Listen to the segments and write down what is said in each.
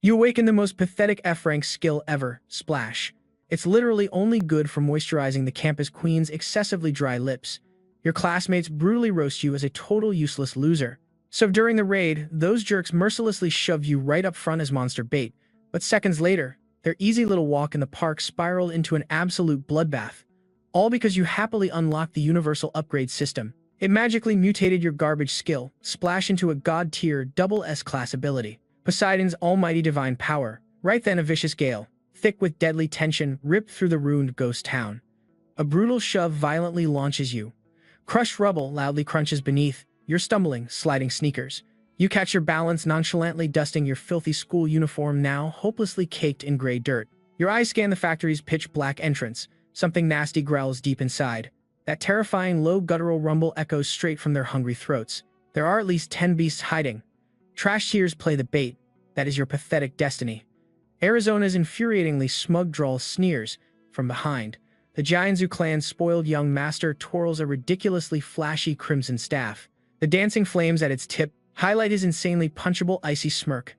You awaken the most pathetic F-rank skill ever, Splash. It's literally only good for moisturizing the campus queen's excessively dry lips. Your classmates brutally roast you as a total useless loser. So during the raid, those jerks mercilessly shove you right up front as monster bait, but seconds later, their easy little walk in the park spiraled into an absolute bloodbath. All because you happily unlocked the universal upgrade system. It magically mutated your garbage skill, Splash, into a god-tier double S-class ability. Poseidon's almighty divine power. Right then a vicious gale, thick with deadly tension, ripped through the ruined ghost town. A brutal shove violently launches you. Crushed rubble loudly crunches beneath your stumbling, sliding sneakers. You catch your balance, nonchalantly dusting your filthy school uniform now hopelessly caked in gray dirt. Your eyes scan the factory's pitch-black entrance. Something nasty growls deep inside. That terrifying low guttural rumble echoes straight from their hungry throats. There are at least 10 beasts hiding. Trash tears play the bait. That is your pathetic destiny. Arizona's infuriatingly smug drawl sneers from behind. The Jianzhu clan's spoiled young master twirls a ridiculously flashy crimson staff. The dancing flames at its tip highlight his insanely punchable icy smirk.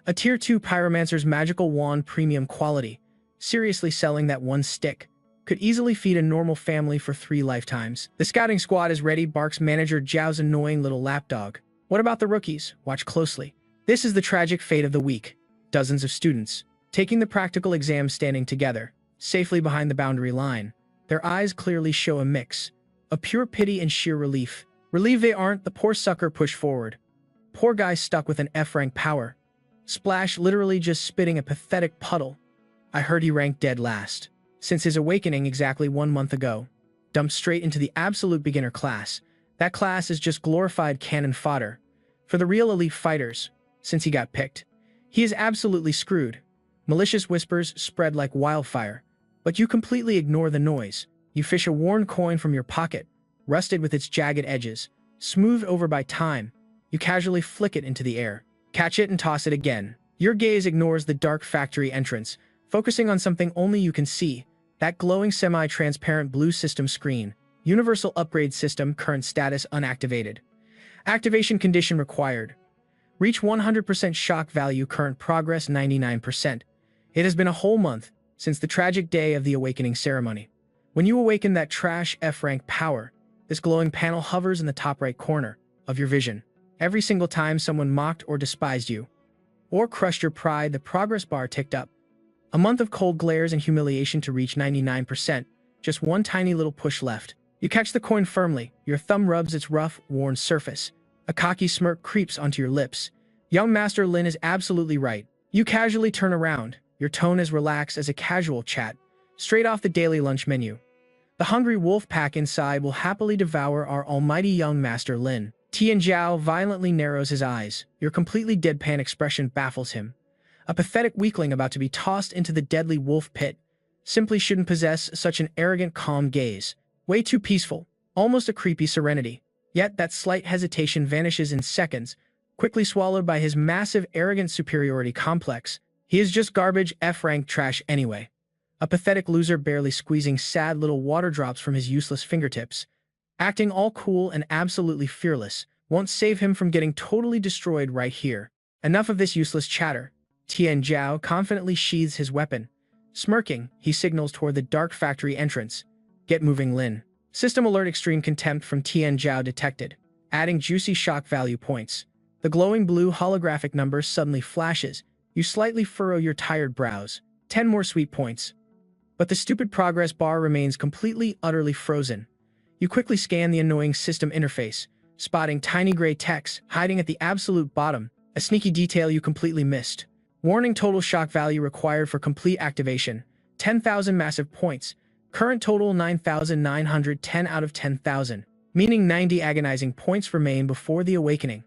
A Tier 2 pyromancer's magical wand premium quality, seriously selling that one stick, could easily feed a normal family for 3 lifetimes. The scouting squad is ready, barks manager Zhao's annoying little lapdog. What about the rookies? Watch closely. This is the tragic fate of the week. Dozens of students, taking the practical exam standing together, safely behind the boundary line. Their eyes clearly show a mix of pure pity and sheer relief. Relieved they aren't, the poor sucker pushed forward. Poor guy stuck with an F-rank power. Splash literally just spitting a pathetic puddle. I heard he ranked dead last. Since his awakening exactly 1 month ago. Dumped straight into the absolute beginner class. That class is just glorified cannon fodder. For the real elite fighters, since he got picked. He is absolutely screwed. Malicious whispers spread like wildfire. But you completely ignore the noise. You fish a worn coin from your pocket, rusted with its jagged edges, smoothed over by time. You casually flick it into the air. Catch it and toss it again. Your gaze ignores the dark factory entrance, focusing on something only you can see. That glowing semi-transparent blue system screen. Universal upgrade system, current status unactivated. Activation condition required. Reach 100% shock value, current progress 99%. It has been a whole month since the tragic day of the awakening ceremony. When you awaken that trash F-rank power, this glowing panel hovers in the top right corner of your vision. Every single time someone mocked or despised you, or crushed your pride, the progress bar ticked up. A month of cold glares and humiliation to reach 99%. Just one tiny little push left. You catch the coin firmly. Your thumb rubs its rough, worn surface. A cocky smirk creeps onto your lips. Young Master Lin is absolutely right. You casually turn around, your tone as relaxed as a casual chat, straight off the daily lunch menu. The hungry wolf pack inside will happily devour our almighty young Master Lin. Tian Zhao violently narrows his eyes. Your completely deadpan expression baffles him. A pathetic weakling about to be tossed into the deadly wolf pit simply shouldn't possess such an arrogant, calm gaze. Way too peaceful, almost a creepy serenity. Yet that slight hesitation vanishes in seconds, quickly swallowed by his massive, arrogant superiority complex. He is just garbage, F-rank trash anyway. A pathetic loser barely squeezing sad little water drops from his useless fingertips. Acting all cool and absolutely fearless won't save him from getting totally destroyed right here. Enough of this useless chatter. Tian Zhao confidently sheathes his weapon. Smirking, he signals toward the dark factory entrance. Get moving, Lin. System alert, extreme contempt from Tian Zhao detected, adding juicy shock value points. The glowing blue holographic number suddenly flashes. You slightly furrow your tired brows. 10 more sweet points. But the stupid progress bar remains completely, utterly frozen. You quickly scan the annoying system interface, spotting tiny gray text hiding at the absolute bottom, a sneaky detail you completely missed. Warning: total shock value required for complete activation, 10,000 massive points. Current total 9,910 out of 10,000, meaning 90 agonizing points remain before the awakening.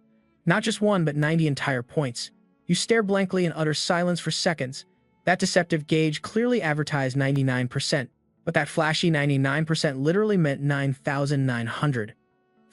Not just one, but 90 entire points. You stare blankly in utter silence for seconds. That deceptive gauge clearly advertised 99%, but that flashy 99% literally meant 9,900.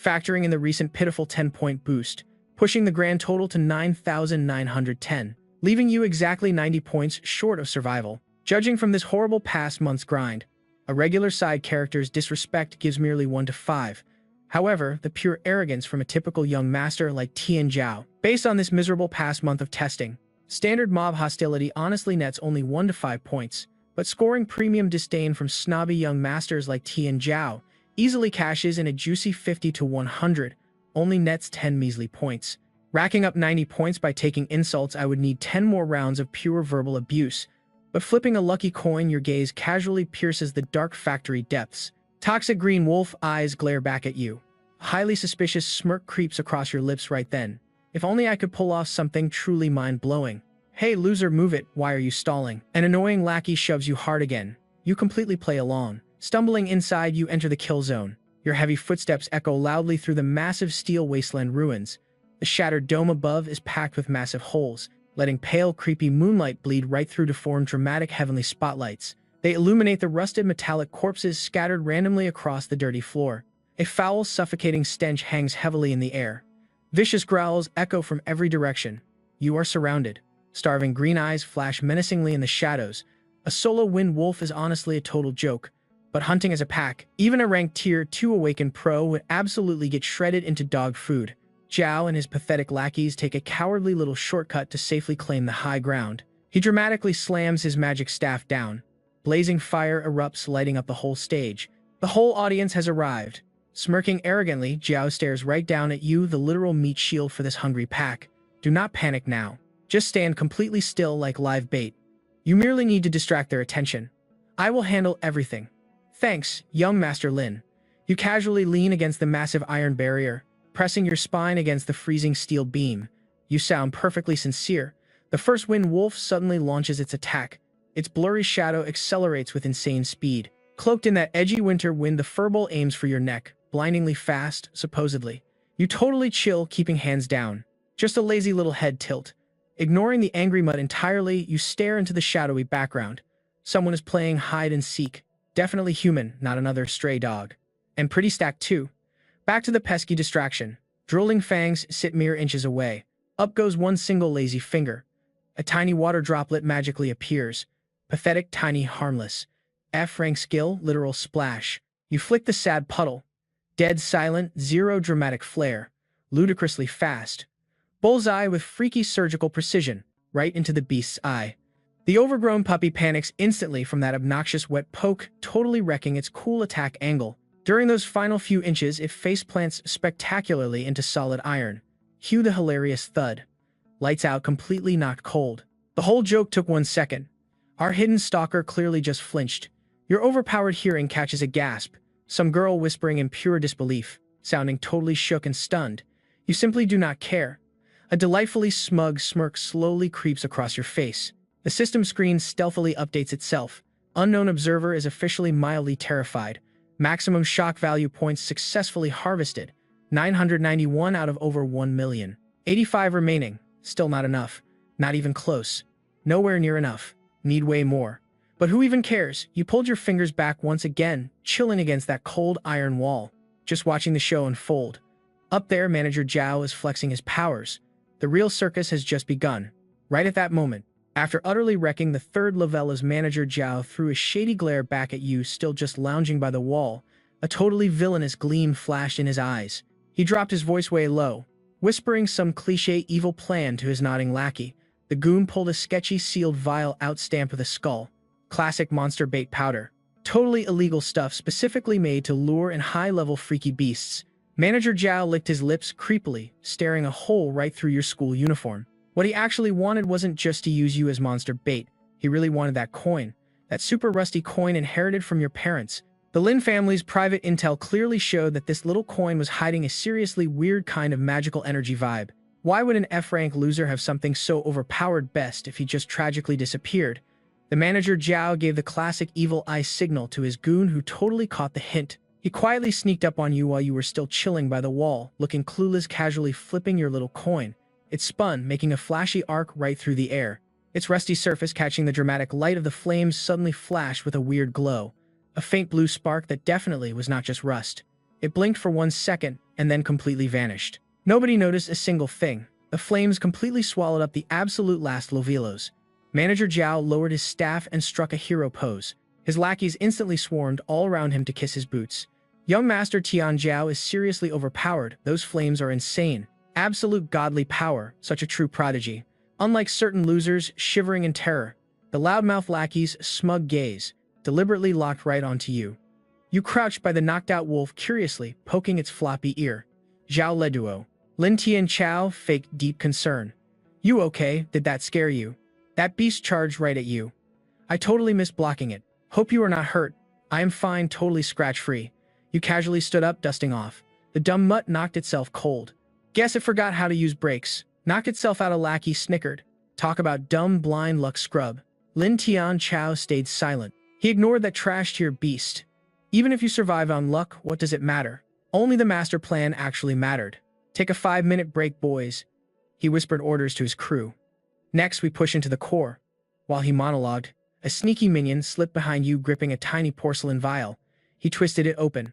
Factoring in the recent pitiful 10-point boost, pushing the grand total to 9,910, leaving you exactly 90 points short of survival. Judging from this horrible past month's grind, a regular side character's disrespect gives merely 1 to 5. However, the pure arrogance from a typical young master like Tian Zhao, based on this miserable past month of testing, Standard mob hostility honestly nets only 1 to 5 points, but scoring premium disdain from snobby young masters like T and Zhao easily cashes in a juicy 50 to 100, only nets 10 measly points. Racking up 90 points by taking insults, I would need 10 more rounds of pure verbal abuse, but flipping a lucky coin, your gaze casually pierces the dark factory depths. Toxic green wolf eyes glare back at you. A highly suspicious smirk creeps across your lips right then. If only I could pull off something truly mind-blowing. Hey loser, move it, why are you stalling? An annoying lackey shoves you hard again. You completely play along. Stumbling inside, you enter the kill zone. Your heavy footsteps echo loudly through the massive steel wasteland ruins. The shattered dome above is packed with massive holes, letting pale, creepy moonlight bleed right through to form dramatic heavenly spotlights. They illuminate the rusted metallic corpses scattered randomly across the dirty floor. A foul, suffocating stench hangs heavily in the air. Vicious growls echo from every direction. You are surrounded. Starving green eyes flash menacingly in the shadows. A solo wind wolf is honestly a total joke, but hunting as a pack, even a ranked tier 2 awakened pro would absolutely get shredded into dog food. Zhao and his pathetic lackeys take a cowardly little shortcut to safely claim the high ground. He dramatically slams his magic staff down. Blazing fire erupts, lighting up the whole stage. The whole audience has arrived. Smirking arrogantly, Zhao stares right down at you, the literal meat shield for this hungry pack. Do not panic now. Just stand completely still like live bait. You merely need to distract their attention. I will handle everything. Thanks, young Master Lin. You casually lean against the massive iron barrier, pressing your spine against the freezing steel beam. You sound perfectly sincere. The first wind wolf suddenly launches its attack. Its blurry shadow accelerates with insane speed. Cloaked in that edgy winter wind, the furball aims for your neck, blindingly fast, supposedly. You totally chill, keeping hands down. Just a lazy little head tilt. Ignoring the angry mud entirely, you stare into the shadowy background. Someone is playing hide and seek. Definitely human, not another stray dog. And pretty stacked too. Back to the pesky distraction. Drooling fangs sit mere inches away. Up goes one single lazy finger. A tiny water droplet magically appears. Pathetic, tiny, harmless. F-rank skill, literal splash. You flick the sad puddle. Dead silent, zero dramatic flair. Ludicrously fast. Bullseye with freaky surgical precision, right into the beast's eye. The overgrown puppy panics instantly from that obnoxious wet poke, totally wrecking its cool attack angle. During those final few inches, it faceplants spectacularly into solid iron. Cue the hilarious thud. Lights out, completely knocked cold. The whole joke took 1 second. Our hidden stalker clearly just flinched. Your overpowered hearing catches a gasp. Some girl whispering in pure disbelief, sounding totally shook and stunned. You simply do not care. A delightfully smug smirk slowly creeps across your face. The system screen stealthily updates itself. Unknown observer is officially mildly terrified. Maximum shock value points successfully harvested. 991 out of over 1 million. 85 remaining. Still not enough. Not even close. Nowhere near enough. Need way more. But who even cares? You pulled your fingers back once again, chilling against that cold iron wall, just watching the show unfold. Up there, Manager Zhao is flexing his powers. The real circus has just begun. Right at that moment, after utterly wrecking the third Lavella's Manager Zhao threw a shady glare back at you, still just lounging by the wall. A totally villainous gleam flashed in his eyes. He dropped his voice way low, whispering some cliché evil plan to his nodding lackey. The goon pulled a sketchy sealed vial out stamped with a skull. Classic monster bait powder. Totally illegal stuff specifically made to lure in high-level freaky beasts. Manager Zhao licked his lips creepily, staring a hole right through your school uniform. What he actually wanted wasn't just to use you as monster bait. He really wanted that coin. That super rusty coin inherited from your parents. The Lin family's private intel clearly showed that this little coin was hiding a seriously weird kind of magical energy vibe. Why would an F-rank loser have something so overpowered best if he just tragically disappeared? The Manager Zhao gave the classic evil eye signal to his goon, who totally caught the hint. He quietly sneaked up on you while you were still chilling by the wall, looking clueless, casually flipping your little coin. It spun, making a flashy arc right through the air. Its rusty surface catching the dramatic light of the flames suddenly flashed with a weird glow. A faint blue spark that definitely was not just rust. It blinked for 1 second, and then completely vanished. Nobody noticed a single thing. The flames completely swallowed up the absolute last Lovelos. Manager Zhao lowered his staff and struck a hero pose. His lackeys instantly swarmed all around him to kiss his boots. Young Master Tian Zhao is seriously overpowered. Those flames are insane. Absolute godly power, such a true prodigy. Unlike certain losers shivering in terror, the loudmouth lackey's smug gaze deliberately locked right onto you. You crouched by the knocked-out wolf curiously, poking its floppy ear. Zhao Leduo. Lin Tianchao faked deep concern. You okay? Did that scare you? That beast charged right at you. I totally missed blocking it. Hope you are not hurt. I am fine, totally scratch-free. You casually stood up, dusting off. The dumb mutt knocked itself cold. Guess it forgot how to use brakes. Knocked itself out. A lackey snickered. Talk about dumb, blind luck scrub. Lin Tianchao stayed silent. He ignored that trash-tier beast. Even if you survive on luck, what does it matter? Only the master plan actually mattered. Take a 5-minute break, boys. He whispered orders to his crew. Next, we push into the core. While he monologued, a sneaky minion slipped behind you gripping a tiny porcelain vial. He twisted it open.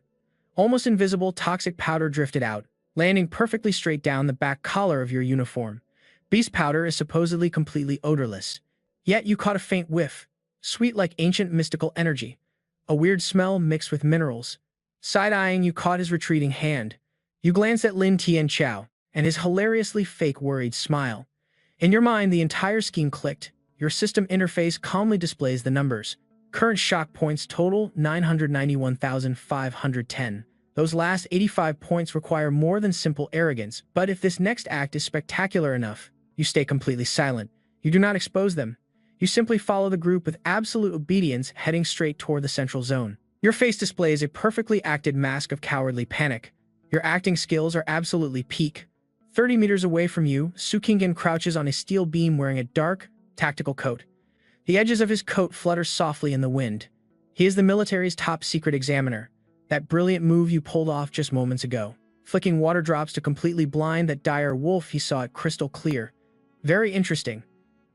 Almost invisible toxic powder drifted out, landing perfectly straight down the back collar of your uniform. Beast powder is supposedly completely odorless. Yet you caught a faint whiff, sweet like ancient mystical energy. A weird smell mixed with minerals. Side-eyeing, you caught his retreating hand. You glanced at Lin Tianchao and his hilariously fake worried smile. In your mind, the entire scheme clicked. Your system interface calmly displays the numbers. Current shock points total 991,510. Those last 85 points require more than simple arrogance, but if this next act is spectacular enough, you stay completely silent. You do not expose them. You simply follow the group with absolute obedience, heading straight toward the central zone. Your face displays a perfectly acted mask of cowardly panic. Your acting skills are absolutely peak. 30 meters away from you, Sukingen crouches on a steel beam wearing a dark, tactical coat. The edges of his coat flutter softly in the wind. He is the military's top secret examiner. That brilliant move you pulled off just moments ago. Flicking water drops to completely blind that dire wolf, he saw it crystal clear. Very interesting.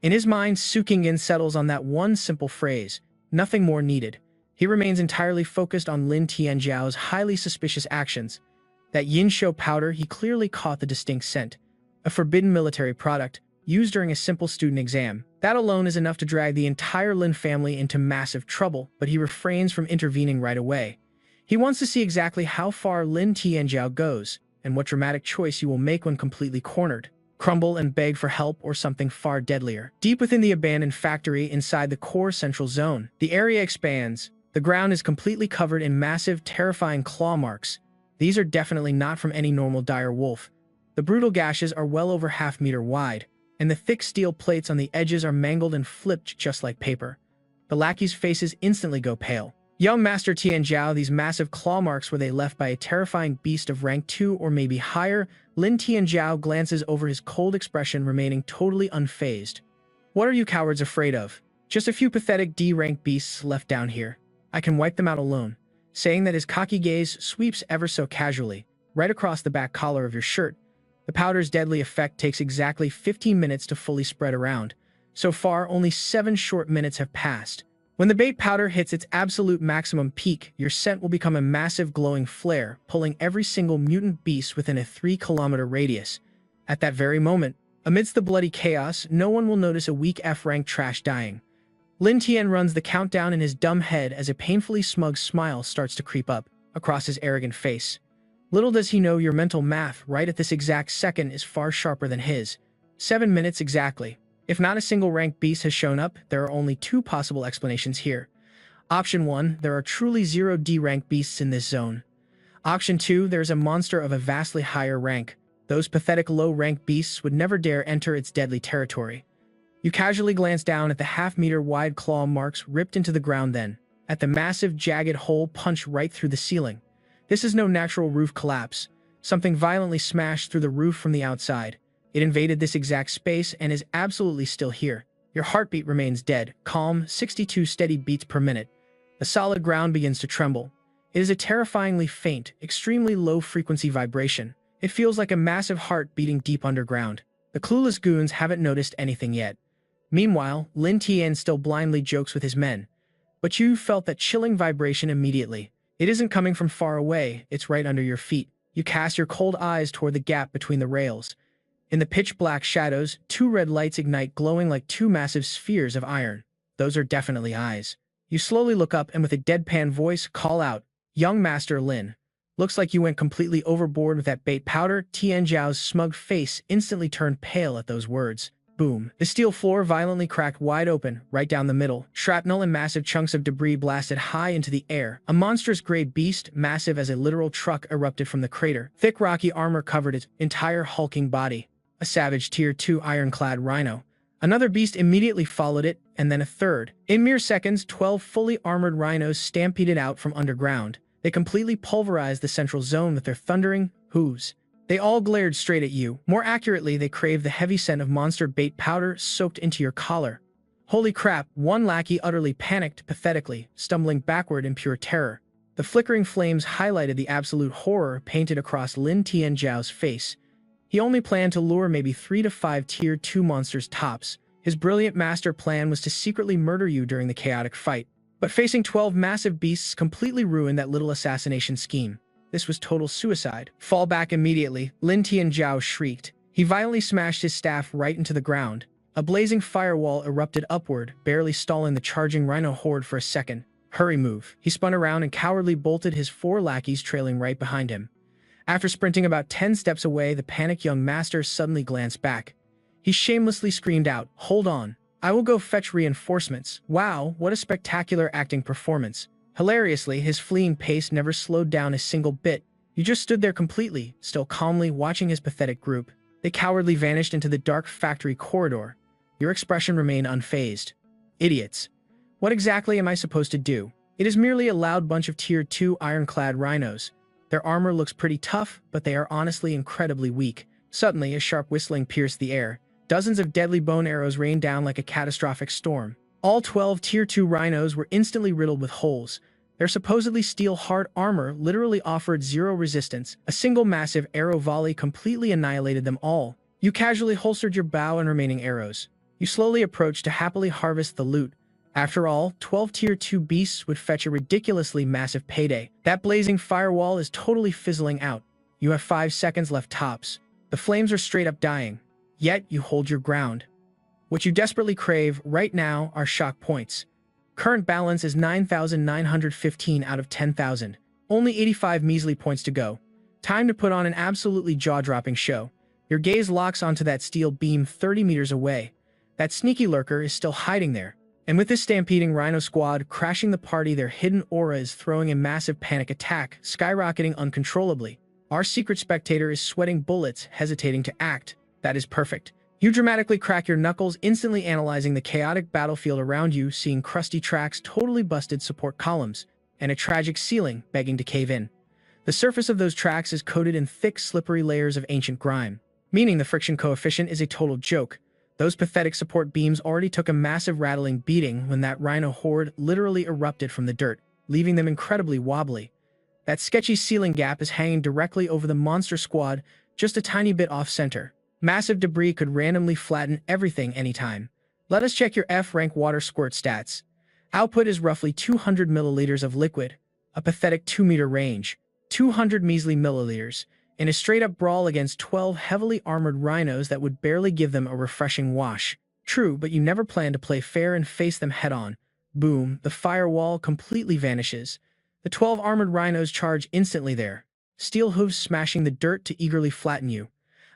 In his mind, Sukingen settles on that one simple phrase. Nothing more needed. He remains entirely focused on Lin Tianjiao's highly suspicious actions. That Yinsho powder, he clearly caught the distinct scent. A forbidden military product, used during a simple student exam. That alone is enough to drag the entire Lin family into massive trouble, but he refrains from intervening right away. He wants to see exactly how far Lin Tianjiao goes, and what dramatic choice you will make when completely cornered. Crumble and beg for help, or something far deadlier. Deep within the abandoned factory inside the core central zone, the area expands. The ground is completely covered in massive, terrifying claw marks. These are definitely not from any normal dire wolf. The brutal gashes are well over half-meter wide, and the thick steel plates on the edges are mangled and flipped just like paper. The lackeys' faces instantly go pale. Young Master Tianjiao, these massive claw marks were they left by a terrifying beast of rank 2 or maybe higher? Lin Tianjiao glances over his cold expression, remaining totally unfazed. What are you cowards afraid of? Just a few pathetic D-rank beasts left down here. I can wipe them out alone. Saying that, his cocky gaze sweeps ever so casually, right across the back collar of your shirt. The powder's deadly effect takes exactly 15 minutes to fully spread around. So far, only 7 short minutes have passed. When the bait powder hits its absolute maximum peak, your scent will become a massive glowing flare, pulling every single mutant beast within a 3-kilometer radius. At that very moment, amidst the bloody chaos, no one will notice a weak F-rank trash dying. Lin Tian runs the countdown in his dumb head as a painfully smug smile starts to creep up across his arrogant face. Little does he know your mental math right at this exact second is far sharper than his. 7 minutes exactly. If not a single rank beast has shown up, there are only 2 possible explanations here. Option 1, there are truly 0 D-rank beasts in this zone. Option 2, there is a monster of a vastly higher rank. Those pathetic low-rank beasts would never dare enter its deadly territory. You casually glance down at the half-meter wide claw marks ripped into the ground, then at the massive jagged hole punched right through the ceiling. This is no natural roof collapse. Something violently smashed through the roof from the outside. It invaded this exact space and is absolutely still here. Your heartbeat remains dead, calm, 62 steady beats per minute. The solid ground begins to tremble. It is a terrifyingly faint, extremely low-frequency vibration. It feels like a massive heart beating deep underground. The clueless goons haven't noticed anything yet. Meanwhile, Lin Tian still blindly jokes with his men. But you felt that chilling vibration immediately. It isn't coming from far away, it's right under your feet. You cast your cold eyes toward the gap between the rails. In the pitch-black shadows, 2 red lights ignite, glowing like 2 massive spheres of iron. Those are definitely eyes. You slowly look up and with a deadpan voice call out, "Young Master Lin. Looks like you went completely overboard with that bait powder." Tianjiao's smug face instantly turned pale at those words. Boom. The steel floor violently cracked wide open, right down the middle. Shrapnel and massive chunks of debris blasted high into the air. A monstrous gray beast, massive as a literal truck, erupted from the crater. Thick rocky armor covered its entire hulking body. A savage Tier 2 ironclad rhino. Another beast immediately followed it, and then a third. In mere seconds, 12 fully armored rhinos stampeded out from underground. They completely pulverized the central zone with their thundering hooves. They all glared straight at you. More accurately, they craved the heavy scent of monster bait powder soaked into your collar. Holy crap, one lackey utterly panicked pathetically, stumbling backward in pure terror. The flickering flames highlighted the absolute horror painted across Lin Tianzhao's face. He only planned to lure maybe 3 to 5 Tier 2 monsters tops. His brilliant master plan was to secretly murder you during the chaotic fight. But facing 12 massive beasts completely ruined that little assassination scheme. This was total suicide. Fall back immediately, Lin Tianzhao shrieked. He violently smashed his staff right into the ground. A blazing firewall erupted upward, barely stalling the charging rhino horde for a second. Hurry, move. He spun around and cowardly bolted, his 4 lackeys trailing right behind him. After sprinting about 10 steps away, the panicked young master suddenly glanced back. He shamelessly screamed out, "Hold on. I will go fetch reinforcements." Wow, what a spectacular acting performance. Hilariously, his fleeing pace never slowed down a single bit. You just stood there completely, still calmly watching his pathetic group. They cowardly vanished into the dark factory corridor. Your expression remained unfazed. Idiots. What exactly am I supposed to do? It is merely a loud bunch of Tier 2 ironclad rhinos. Their armor looks pretty tough, but they are honestly incredibly weak. Suddenly, a sharp whistling pierced the air. Dozens of deadly bone arrows rained down like a catastrophic storm. All 12 Tier 2 rhinos were instantly riddled with holes. Their supposedly steel-hard armor literally offered zero resistance. A single massive arrow volley completely annihilated them all. You casually holstered your bow and remaining arrows. You slowly approached to happily harvest the loot. After all, 12 Tier 2 beasts would fetch a ridiculously massive payday. That blazing firewall is totally fizzling out. You have 5 seconds left tops. The flames are straight up dying. Yet, you hold your ground. What you desperately crave right now are shock points. Current balance is 9,915 out of 10,000. Only 85 measly points to go. Time to put on an absolutely jaw-dropping show. Your gaze locks onto that steel beam 30 meters away. That sneaky lurker is still hiding there. And with this stampeding rhino squad crashing the party, their hidden aura is throwing a massive panic attack, skyrocketing uncontrollably. Our secret spectator is sweating bullets, hesitating to act. That is perfect. You dramatically crack your knuckles, instantly analyzing the chaotic battlefield around you, seeing crusty tracks, totally busted support columns, and a tragic ceiling begging to cave in. The surface of those tracks is coated in thick, slippery layers of ancient grime, meaning the friction coefficient is a total joke. Those pathetic support beams already took a massive rattling beating when that rhino horde literally erupted from the dirt, leaving them incredibly wobbly. That sketchy ceiling gap is hanging directly over the monster squad, just a tiny bit off-center. Massive debris could randomly flatten everything anytime. Let us check your F-rank water squirt stats. Output is roughly 200 milliliters of liquid, a pathetic 2-meter range, 200 measly milliliters, in a straight-up brawl against 12 heavily armored rhinos that would barely give them a refreshing wash. True, but you never plan to play fair and face them head-on. Boom, the firewall completely vanishes. The 12 armored rhinos charge instantly there, steel hooves smashing the dirt to eagerly flatten you.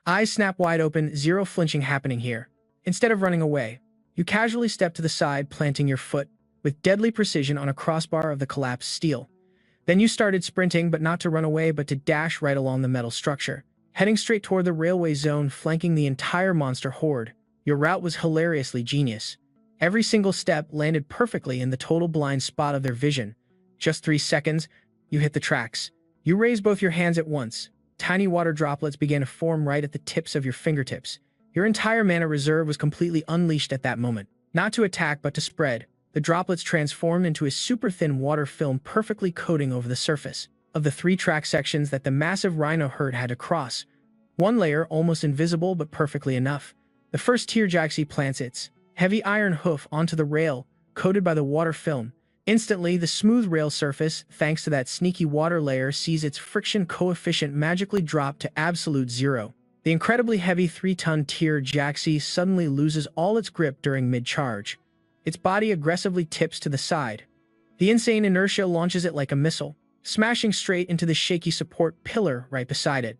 Eyes snap wide open, zero flinching happening here. Instead of running away, you casually step to the side, planting your foot with deadly precision on a crossbar of the collapsed steel. Then you started sprinting, but not to run away, but to dash right along the metal structure, heading straight toward the railway zone, flanking the entire monster horde. Your route was hilariously genius. Every single step landed perfectly in the total blind spot of their vision. Just 3 seconds, you hit the tracks. You raised both your hands at once. Tiny water droplets began to form right at the tips of your fingertips. Your entire mana reserve was completely unleashed at that moment. Not to attack, but to spread. The droplets transformed into a super thin water film, perfectly coating over the surface of the 3 track sections that the massive rhino herd had to cross. One layer, almost invisible but perfectly enough. The first tier Jaxi plants its heavy iron hoof onto the rail, coated by the water film. Instantly, the smooth rail surface, thanks to that sneaky water layer, sees its friction coefficient magically drop to absolute zero. The incredibly heavy 3-ton tier Jaxi suddenly loses all its grip during mid-charge. Its body aggressively tips to the side. The insane inertia launches it like a missile, smashing straight into the shaky support pillar right beside it.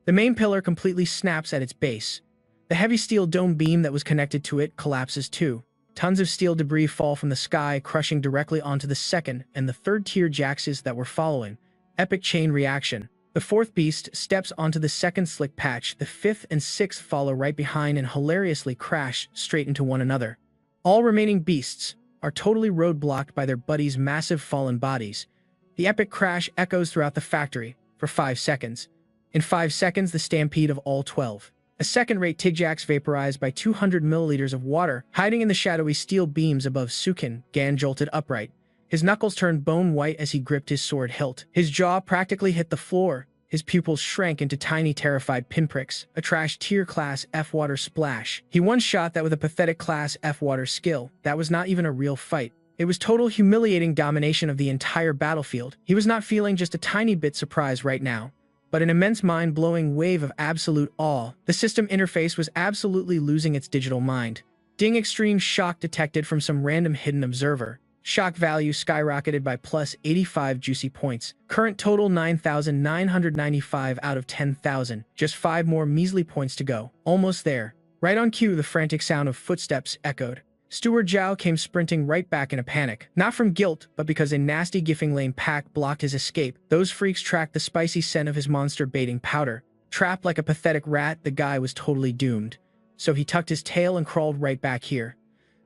The main pillar completely snaps at its base. The heavy steel dome beam that was connected to it collapses too. Tons of steel debris fall from the sky, crushing directly onto the second and the third tier jaxes that were following. Epic chain reaction. The fourth beast steps onto the second slick patch, the fifth and sixth follow right behind and hilariously crash straight into one another. All remaining beasts are totally roadblocked by their buddies' massive fallen bodies. The epic crash echoes throughout the factory for 5 seconds. In 5 seconds, the stampede of all 12. A second-rate Tigjax vaporized by 200 milliliters of water, hiding in the shadowy steel beams above Sukin. Gan jolted upright. His knuckles turned bone white as he gripped his sword hilt. His jaw practically hit the floor. His pupils shrank into tiny, terrified pinpricks. A trash tier class F water splash. He one-shot that with a pathetic class F water skill. That was not even a real fight. It was total humiliating domination of the entire battlefield. He was not feeling just a tiny bit surprised right now, but an immense mind-blowing wave of absolute awe. The system interface was absolutely losing its digital mind. Ding, extreme shock detected from some random hidden observer. Shock value skyrocketed by plus 85 juicy points. Current total 9,995 out of 10,000. Just 5 more measly points to go. Almost there. Right on cue, the frantic sound of footsteps echoed. Steward Zhao came sprinting right back in a panic. Not from guilt, but because a nasty Gifting Lane pack blocked his escape. Those freaks tracked the spicy scent of his monster baiting powder. Trapped like a pathetic rat, the guy was totally doomed. So he tucked his tail and crawled right back here.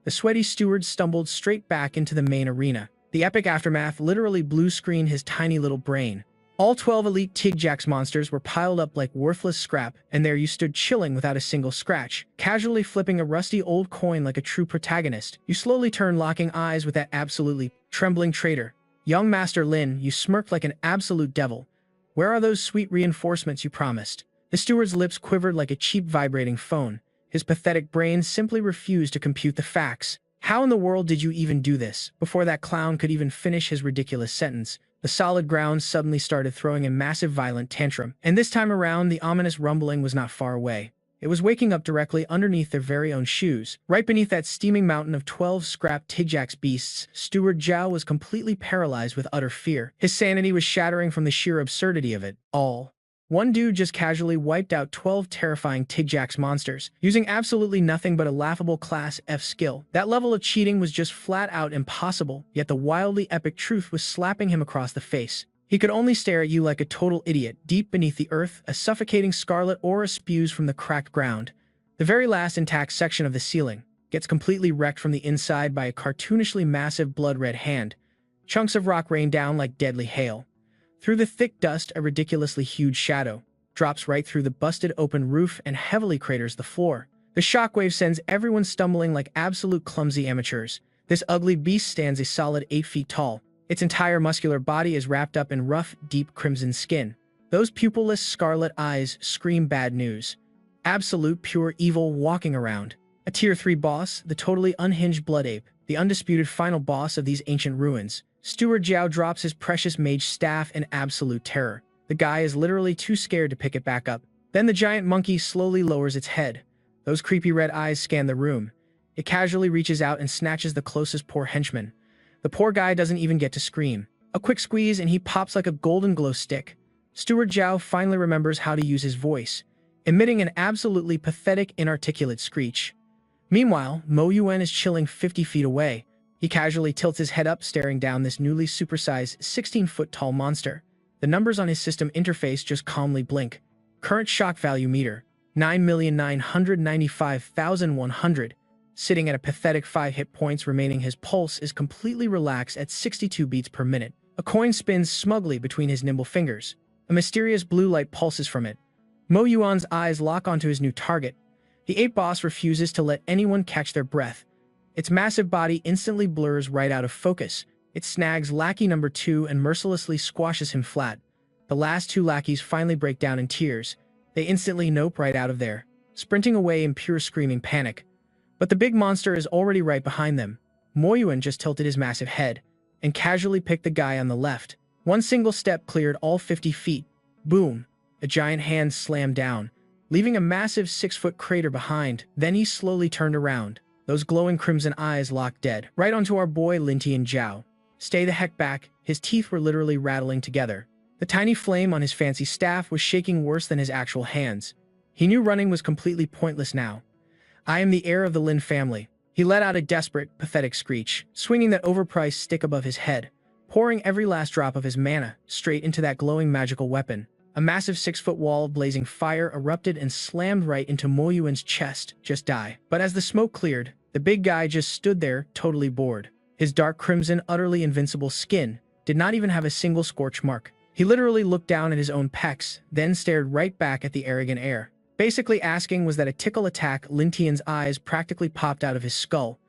The sweaty steward stumbled straight back into the main arena. The epic aftermath literally blue-screened his tiny little brain. All 12 elite Tigjax monsters were piled up like worthless scrap, and there you stood chilling without a single scratch, casually flipping a rusty old coin like a true protagonist. You slowly turned, locking eyes with that absolutely trembling traitor. Young Master Lin, you smirked like an absolute devil. Where are those sweet reinforcements you promised? The steward's lips quivered like a cheap vibrating phone. His pathetic brain simply refused to compute the facts. How in the world did you even do this? Before that clown could even finish his ridiculous sentence, the solid ground suddenly started throwing a massive violent tantrum, and this time around the ominous rumbling was not far away. It was waking up directly underneath their very own shoes. Right beneath that steaming mountain of 12 scrap Tigjax beasts, Steward Zhao was completely paralyzed with utter fear. His sanity was shattering from the sheer absurdity of it all. One dude just casually wiped out 12 terrifying Tigjax monsters, using absolutely nothing but a laughable Class F skill. That level of cheating was just flat out impossible, yet the wildly epic truth was slapping him across the face. He could only stare at you like a total idiot. Deep beneath the earth, a suffocating scarlet aura spews from the cracked ground. The very last intact section of the ceiling gets completely wrecked from the inside by a cartoonishly massive blood-red hand. Chunks of rock rain down like deadly hail. Through the thick dust, a ridiculously huge shadow drops right through the busted open roof and heavily craters the floor. The shockwave sends everyone stumbling like absolute clumsy amateurs. This ugly beast stands a solid 8 feet tall. Its entire muscular body is wrapped up in rough, deep crimson skin. Those pupilless scarlet eyes scream bad news. Absolute pure evil walking around. A tier 3 boss, the totally unhinged blood ape, the undisputed final boss of these ancient ruins. Steward Zhao drops his precious mage staff in absolute terror. The guy is literally too scared to pick it back up. Then the giant monkey slowly lowers its head. Those creepy red eyes scan the room. It casually reaches out and snatches the closest poor henchman. The poor guy doesn't even get to scream. A quick squeeze and he pops like a golden glow stick. Steward Zhao finally remembers how to use his voice, emitting an absolutely pathetic, inarticulate screech. Meanwhile, Mo Yuan is chilling 50 feet away. He casually tilts his head up, staring down this newly supersized 16-foot-tall monster. The numbers on his system interface just calmly blink. Current shock value meter, 9,995,100. Sitting at a pathetic 5 hit points remaining, his pulse is completely relaxed at 62 beats per minute. A coin spins smugly between his nimble fingers. A mysterious blue light pulses from it. Mo Yuan's eyes lock onto his new target. The ape boss refuses to let anyone catch their breath. Its massive body instantly blurs right out of focus. It snags lackey number 2 and mercilessly squashes him flat. The last 2 lackeys finally break down in tears. They instantly nope right out of there, sprinting away in pure screaming panic. But the big monster is already right behind them. Mo Yuan just tilted his massive head and casually picked the guy on the left. One single step cleared all 50 feet. Boom! A giant hand slammed down, leaving a massive 6-foot crater behind. Then he slowly turned around. Those glowing crimson eyes locked dead right onto our boy Lintian Zhao. Stay the heck back, his teeth were literally rattling together. The tiny flame on his fancy staff was shaking worse than his actual hands. He knew running was completely pointless now. I am the heir of the Lin family. He let out a desperate, pathetic screech, swinging that overpriced stick above his head, pouring every last drop of his mana straight into that glowing magical weapon. A massive 6-foot wall of blazing fire erupted and slammed right into Mo Yuan's chest. Just die. But as the smoke cleared, the big guy just stood there, totally bored. His dark crimson, utterly invincible skin did not even have a single scorch mark. He literally looked down at his own pecs, then stared right back at the arrogant heir. Basically asking, was that a tickle attack? Lin Tian's eyes practically popped out of his skull.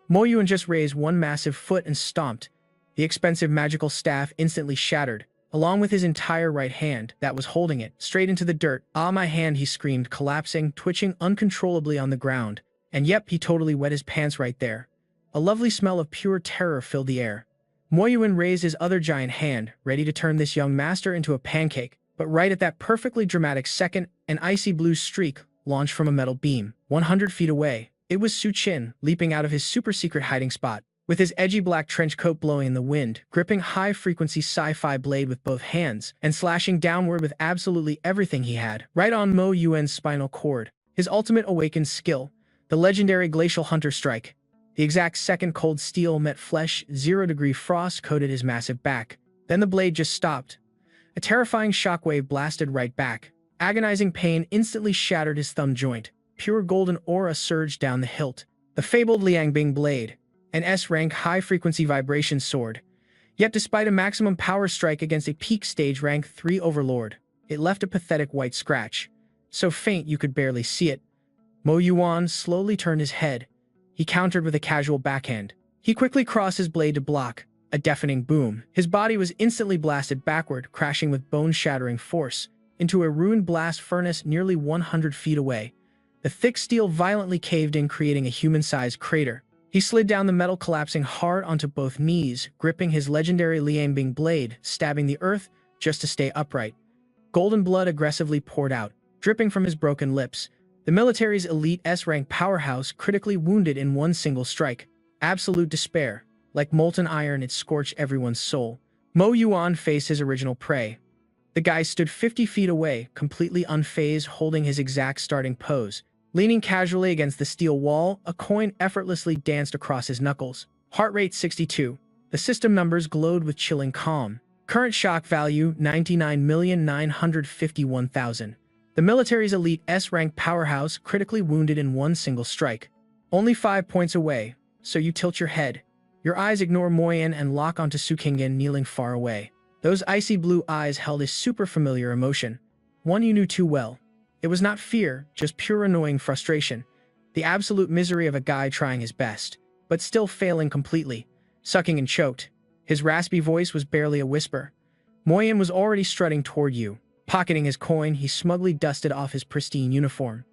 Mo Yuan just raised one massive foot and stomped. The expensive magical staff instantly shattered, along with his entire right hand that was holding it, straight into the dirt. "Ah, my hand," he screamed, collapsing, twitching uncontrollably on the ground. And yep, he totally wet his pants right there. A lovely smell of pure terror filled the air. Mo Yuan raised his other giant hand, ready to turn this young master into a pancake. But right at that perfectly dramatic second, an icy blue streak launched from a metal beam. 100 feet away, it was Su Qin, leaping out of his super-secret hiding spot. With his edgy black trench coat blowing in the wind, gripping high-frequency sci-fi blade with both hands, and slashing downward with absolutely everything he had, right on Mo Yuan's spinal cord. His ultimate Awakens skill, the legendary Glacial Hunter Strike. The exact second cold steel met flesh, 0-degree frost coated his massive back. Then the blade just stopped. A terrifying shockwave blasted right back. Agonizing pain instantly shattered his thumb joint. Pure golden aura surged down the hilt. The fabled Liangbing blade, an S-rank high-frequency vibration sword. Yet despite a maximum power strike against a peak stage rank 3 overlord, it left a pathetic white scratch, so faint you could barely see it. Mo Yuan slowly turned his head. He countered with a casual backhand. He quickly crossed his blade to block. A deafening boom. His body was instantly blasted backward, crashing with bone-shattering force into a ruined blast furnace nearly 100 feet away. The thick steel violently caved in, creating a human-sized crater. He slid down the metal, collapsing hard onto both knees, gripping his legendary Liangbing blade, stabbing the earth just to stay upright. Golden blood aggressively poured out, dripping from his broken lips. The military's elite S-rank powerhouse critically wounded in one single strike. Absolute despair. Like molten iron, it scorched everyone's soul. Mo Yuan faced his original prey. The guy stood 50 feet away, completely unfazed, holding his exact starting pose. Leaning casually against the steel wall, a coin effortlessly danced across his knuckles. Heart rate 62. The system numbers glowed with chilling calm. Current shock value 99,951,000. The military's elite S-rank powerhouse critically wounded in one single strike. Only 5 points away, so you tilt your head. Your eyes ignore Mo Yuan and lock onto Su Qin kneeling far away. Those icy blue eyes held a super familiar emotion. One you knew too well. It was not fear, just pure annoying frustration. The absolute misery of a guy trying his best, but still failing completely. Sucking and choked. His raspy voice was barely a whisper. Mo Yuan was already strutting toward you. Pocketing his coin, he smugly dusted off his pristine uniform.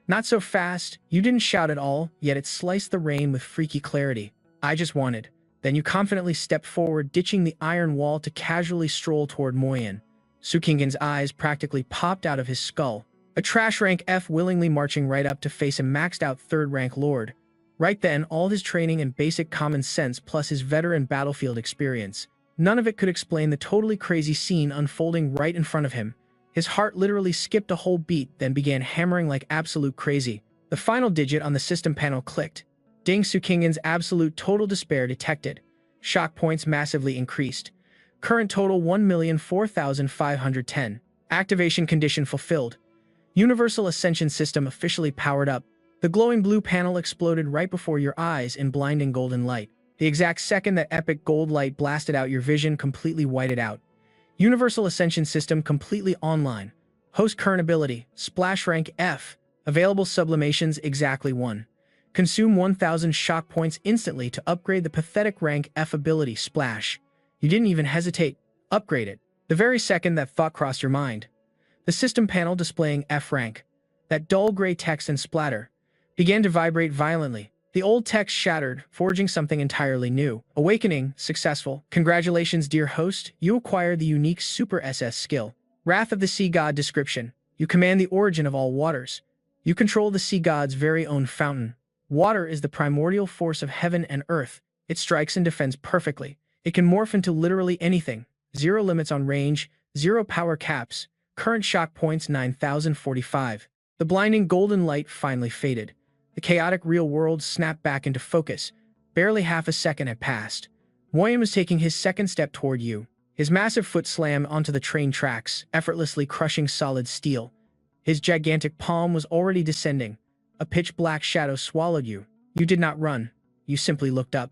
Not so fast. You didn't shout at all, yet it sliced the rain with freaky clarity. "I just wanted." Then you confidently stepped forward, ditching the iron wall to casually stroll toward Mo Yuan. Su Qin's eyes practically popped out of his skull. A trash rank F willingly marching right up to face a maxed out 3rd rank lord. Right then, all his training and basic common sense plus his veteran battlefield experience, none of it could explain the totally crazy scene unfolding right in front of him. His heart literally skipped a whole beat, then began hammering like absolute crazy. The final digit on the system panel clicked. Ding! Su Qin's absolute total despair detected. Shock points massively increased. Current total 1,004,510. Activation condition fulfilled. Universal Ascension System officially powered up. The glowing blue panel exploded right before your eyes in blinding golden light. The exact second that epic gold light blasted out, your vision completely whited out. Universal Ascension System completely online. Host current ability, Splash rank F. Available sublimations exactly 1. Consume 1,000 shock points instantly to upgrade the pathetic rank F ability, Splash. You didn't even hesitate. Upgrade it. The very second that thought crossed your mind. The system panel displaying F rank, that dull gray text and splatter, began to vibrate violently. The old text shattered, forging something entirely new. Awakening, successful. Congratulations, dear host. You acquired the unique Super SS skill. Wrath of the Sea God description. You command the origin of all waters. You control the sea god's very own fountain. Water is the primordial force of heaven and earth. It strikes and defends perfectly. It can morph into literally anything. 0 limits on range, 0 power caps. Current shock points 9,045. The blinding golden light finally faded. The chaotic real world snapped back into focus. Barely half a second had passed. Moyen was taking his second step toward you. His massive foot slammed onto the train tracks, effortlessly crushing solid steel. His gigantic palm was already descending. A pitch-black shadow swallowed you. You did not run. You simply looked up.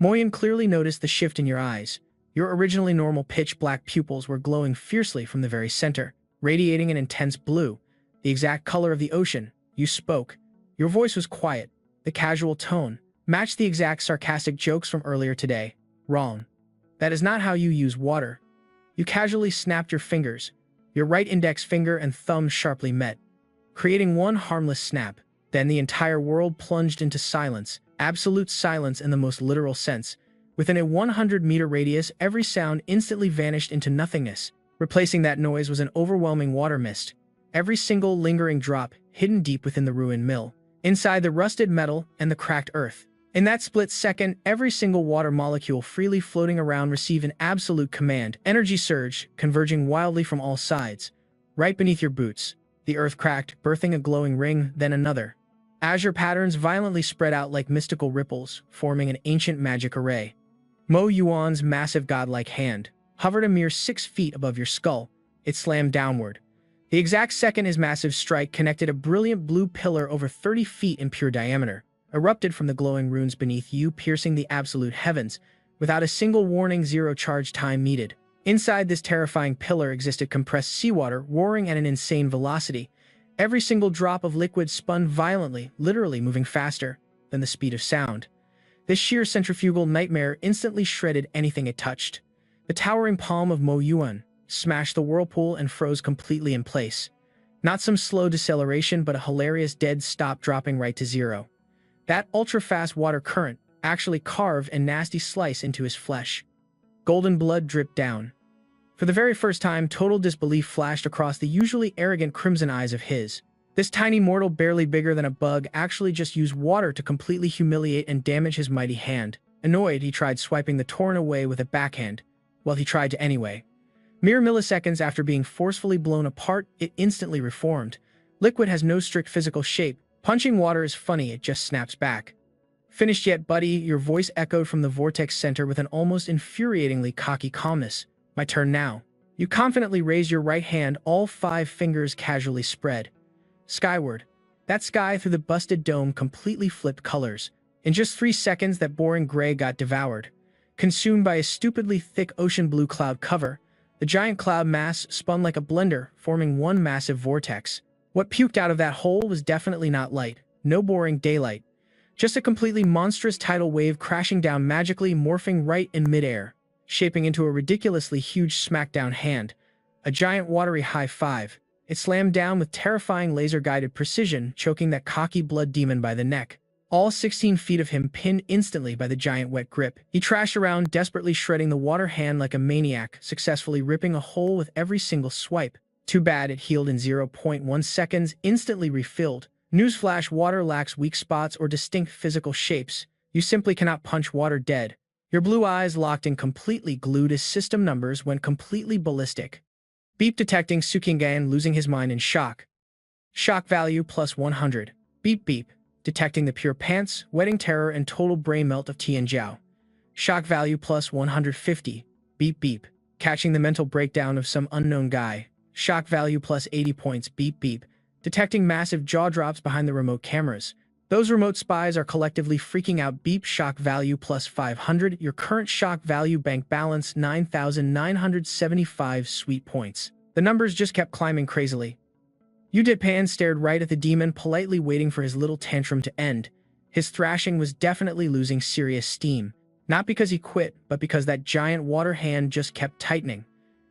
Moyen clearly noticed the shift in your eyes. Your originally normal pitch-black pupils were glowing fiercely from the very center, radiating an intense blue, the exact color of the ocean. You spoke. Your voice was quiet. The casual tone matched the exact sarcastic jokes from earlier today. Wrong. That is not how you use water. You casually snapped your fingers. Your right index finger and thumb sharply met, creating one harmless snap. Then the entire world plunged into silence, absolute silence in the most literal sense. Within a 100-meter radius, every sound instantly vanished into nothingness. Replacing that noise was an overwhelming water mist. Every single lingering drop hidden deep within the ruined mill, inside the rusted metal and the cracked earth. In that split second, every single water molecule freely floating around received an absolute command. Energy surged, converging wildly from all sides. Right beneath your boots, the earth cracked, birthing a glowing ring, then another. Azure patterns violently spread out like mystical ripples, forming an ancient magic array. Mo Yuan's massive godlike hand hovered a mere 6 feet above your skull. It slammed downward. The exact second his massive strike connected a brilliant blue pillar over 30 feet in pure diameter, erupted from the glowing runes beneath you, piercing the absolute heavens. Without a single warning, zero charge time needed. Inside this terrifying pillar existed compressed seawater, roaring at an insane velocity. Every single drop of liquid spun violently, literally moving faster than the speed of sound. This sheer centrifugal nightmare instantly shredded anything it touched. The towering palm of Mo Yuan smashed the whirlpool and froze completely in place. Not some slow deceleration, but a hilarious dead stop, dropping right to zero. That ultra-fast water current actually carved a nasty slice into his flesh. Golden blood dripped down. For the very first time, total disbelief flashed across the usually arrogant crimson eyes of his. This tiny mortal, barely bigger than a bug, actually just used water to completely humiliate and damage his mighty hand. Annoyed, he tried swiping the torrent away with a backhand. Well, he tried to anyway. Mere milliseconds after being forcefully blown apart, it instantly reformed. Liquid has no strict physical shape. Punching water is funny, it just snaps back. Finished yet, buddy? Your voice echoed from the vortex center with an almost infuriatingly cocky calmness. My turn now. You confidently raised your right hand, all 5 fingers casually spread. Skyward. That sky through the busted dome completely flipped colors. In just 3 seconds, that boring gray got devoured. Consumed by a stupidly thick ocean blue cloud cover, the giant cloud mass spun like a blender, forming one massive vortex. What puked out of that hole was definitely not light, no boring daylight. Just a completely monstrous tidal wave crashing down, magically morphing right in midair, shaping into a ridiculously huge smackdown hand. A giant watery high five. It slammed down with terrifying laser-guided precision, choking that cocky blood demon by the neck. All 16 feet of him pinned instantly by the giant wet grip. He trashed around, desperately shredding the water hand like a maniac, successfully ripping a hole with every single swipe. Too bad it healed in 0.1 seconds, instantly refilled. Newsflash: water lacks weak spots or distinct physical shapes. You simply cannot punch water dead. Your blue eyes locked in, completely glued as system numbers went completely ballistic. Beep detecting. Sukingan losing his mind in shock. Shock value plus 100. Beep beep. Detecting the pure pants, wetting terror and total brain melt of Tian Jiao. Shock value plus 150. Beep beep. Catching the mental breakdown of some unknown guy. Shock value plus 80 points. Beep beep. Detecting massive jaw drops behind the remote cameras. Those remote spies are collectively freaking out. Beep. Shock value plus 500. Your current shock value bank balance 9,975 sweet points. The numbers just kept climbing crazily. Yu Depan stared right at the demon, politely waiting for his little tantrum to end. His thrashing was definitely losing serious steam. Not because he quit, but because that giant water hand just kept tightening.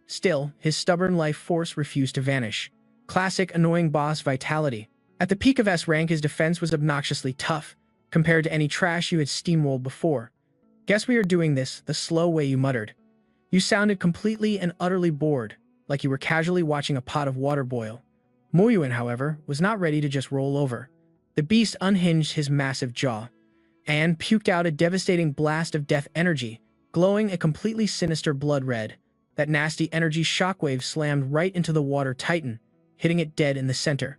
Still, his stubborn life force refused to vanish. Classic annoying boss vitality. At the peak of S rank, his defense was obnoxiously tough, compared to any trash you had steamrolled before. Guess we are doing this the slow way, you muttered. You sounded completely and utterly bored, like you were casually watching a pot of water boil. Mo Yuan, however, was not ready to just roll over. The beast unhinged his massive jaw, and puked out a devastating blast of death energy, glowing a completely sinister blood red. That nasty energy shockwave slammed right into the water titan, hitting it dead in the center.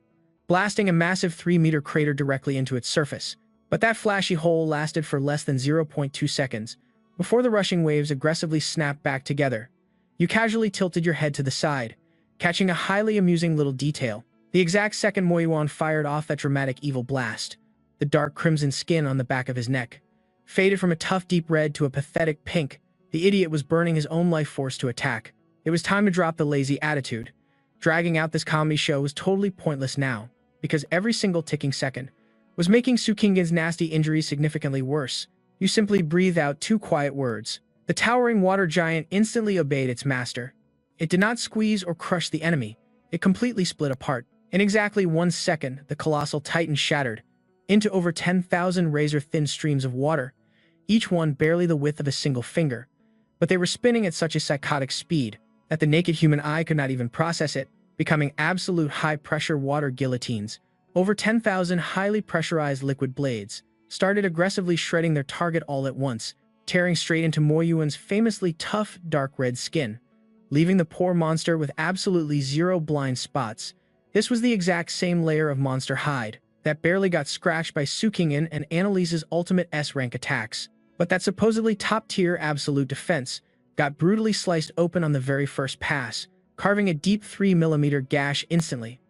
blasting a massive 3-meter crater directly into its surface. But that flashy hole lasted for less than 0.2 seconds, before the rushing waves aggressively snapped back together. You casually tilted your head to the side, catching a highly amusing little detail. The exact second Moyuan fired off that dramatic evil blast, the dark crimson skin on the back of his neck faded from a tough deep red to a pathetic pink. The idiot was burning his own life force to attack. It was time to drop the lazy attitude. Dragging out this comedy show was totally pointless now, because every single ticking second was making Sukingen's nasty injury significantly worse. You simply breathed out 2 quiet words. The towering water giant instantly obeyed its master. It did not squeeze or crush the enemy. It completely split apart. In exactly 1 second, the colossal titan shattered into over 10,000 razor-thin streams of water, each one barely the width of a single finger. But they were spinning at such a psychotic speed that the naked human eye could not even process it, becoming absolute high-pressure water guillotines. Over 10,000 highly pressurized liquid blades started aggressively shredding their target all at once, tearing straight into Moyuan's famously tough, dark red skin, leaving the poor monster with absolutely 0 blind spots. This was the exact same layer of monster hide that barely got scratched by Sukingen and Annalise's ultimate S-rank attacks. But that supposedly top-tier absolute defense got brutally sliced open on the very first pass, carving a deep 3mm gash instantly.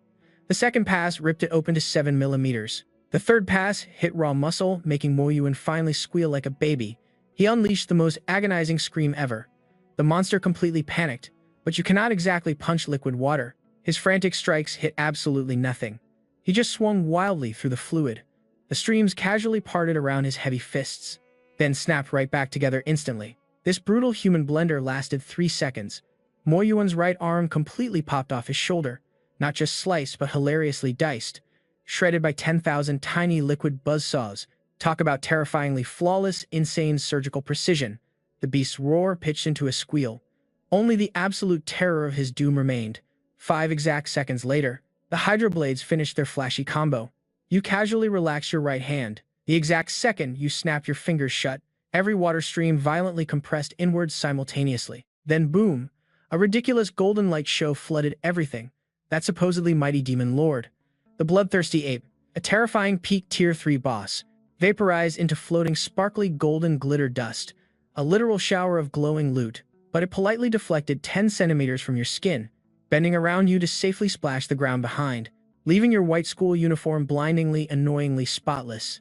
The second pass ripped it open to 7mm. The third pass hit raw muscle, making Moyuan finally squeal like a baby. He unleashed the most agonizing scream ever. The monster completely panicked, but you cannot exactly punch liquid water. His frantic strikes hit absolutely nothing. He just swung wildly through the fluid. The streams casually parted around his heavy fists, then snapped right back together instantly. This brutal human blender lasted 3 seconds. Moyuan's right arm completely popped off his shoulder, not just sliced but hilariously diced, shredded by 10,000 tiny liquid buzzsaws. Talk about terrifyingly flawless, insane surgical precision. The beast's roar pitched into a squeal. Only the absolute terror of his doom remained. 5 exact seconds later, the Hydra blades finished their flashy combo. You casually relax your right hand. The exact second you snap your fingers shut, every water stream violently compressed inwards simultaneously. Then boom, a ridiculous golden light show flooded everything. That supposedly mighty demon lord, the bloodthirsty ape, a terrifying peak tier 3 boss, vaporized into floating sparkly golden glitter dust, a literal shower of glowing loot. But it politely deflected 10 centimeters from your skin, bending around you to safely splash the ground behind, leaving your white school uniform blindingly, annoyingly spotless.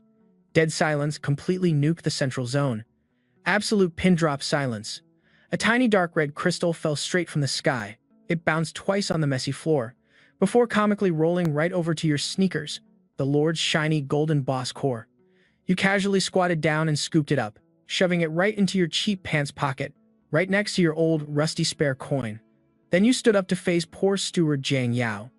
Dead silence completely nuked the central zone. Absolute pin-drop silence. A tiny dark red crystal fell straight from the sky. It bounced twice on the messy floor, before comically rolling right over to your sneakers, the Lord's shiny golden boss core. You casually squatted down and scooped it up, shoving it right into your cheap pants pocket, right next to your old, rusty spare coin. Then you stood up to face poor steward Jiang Yao.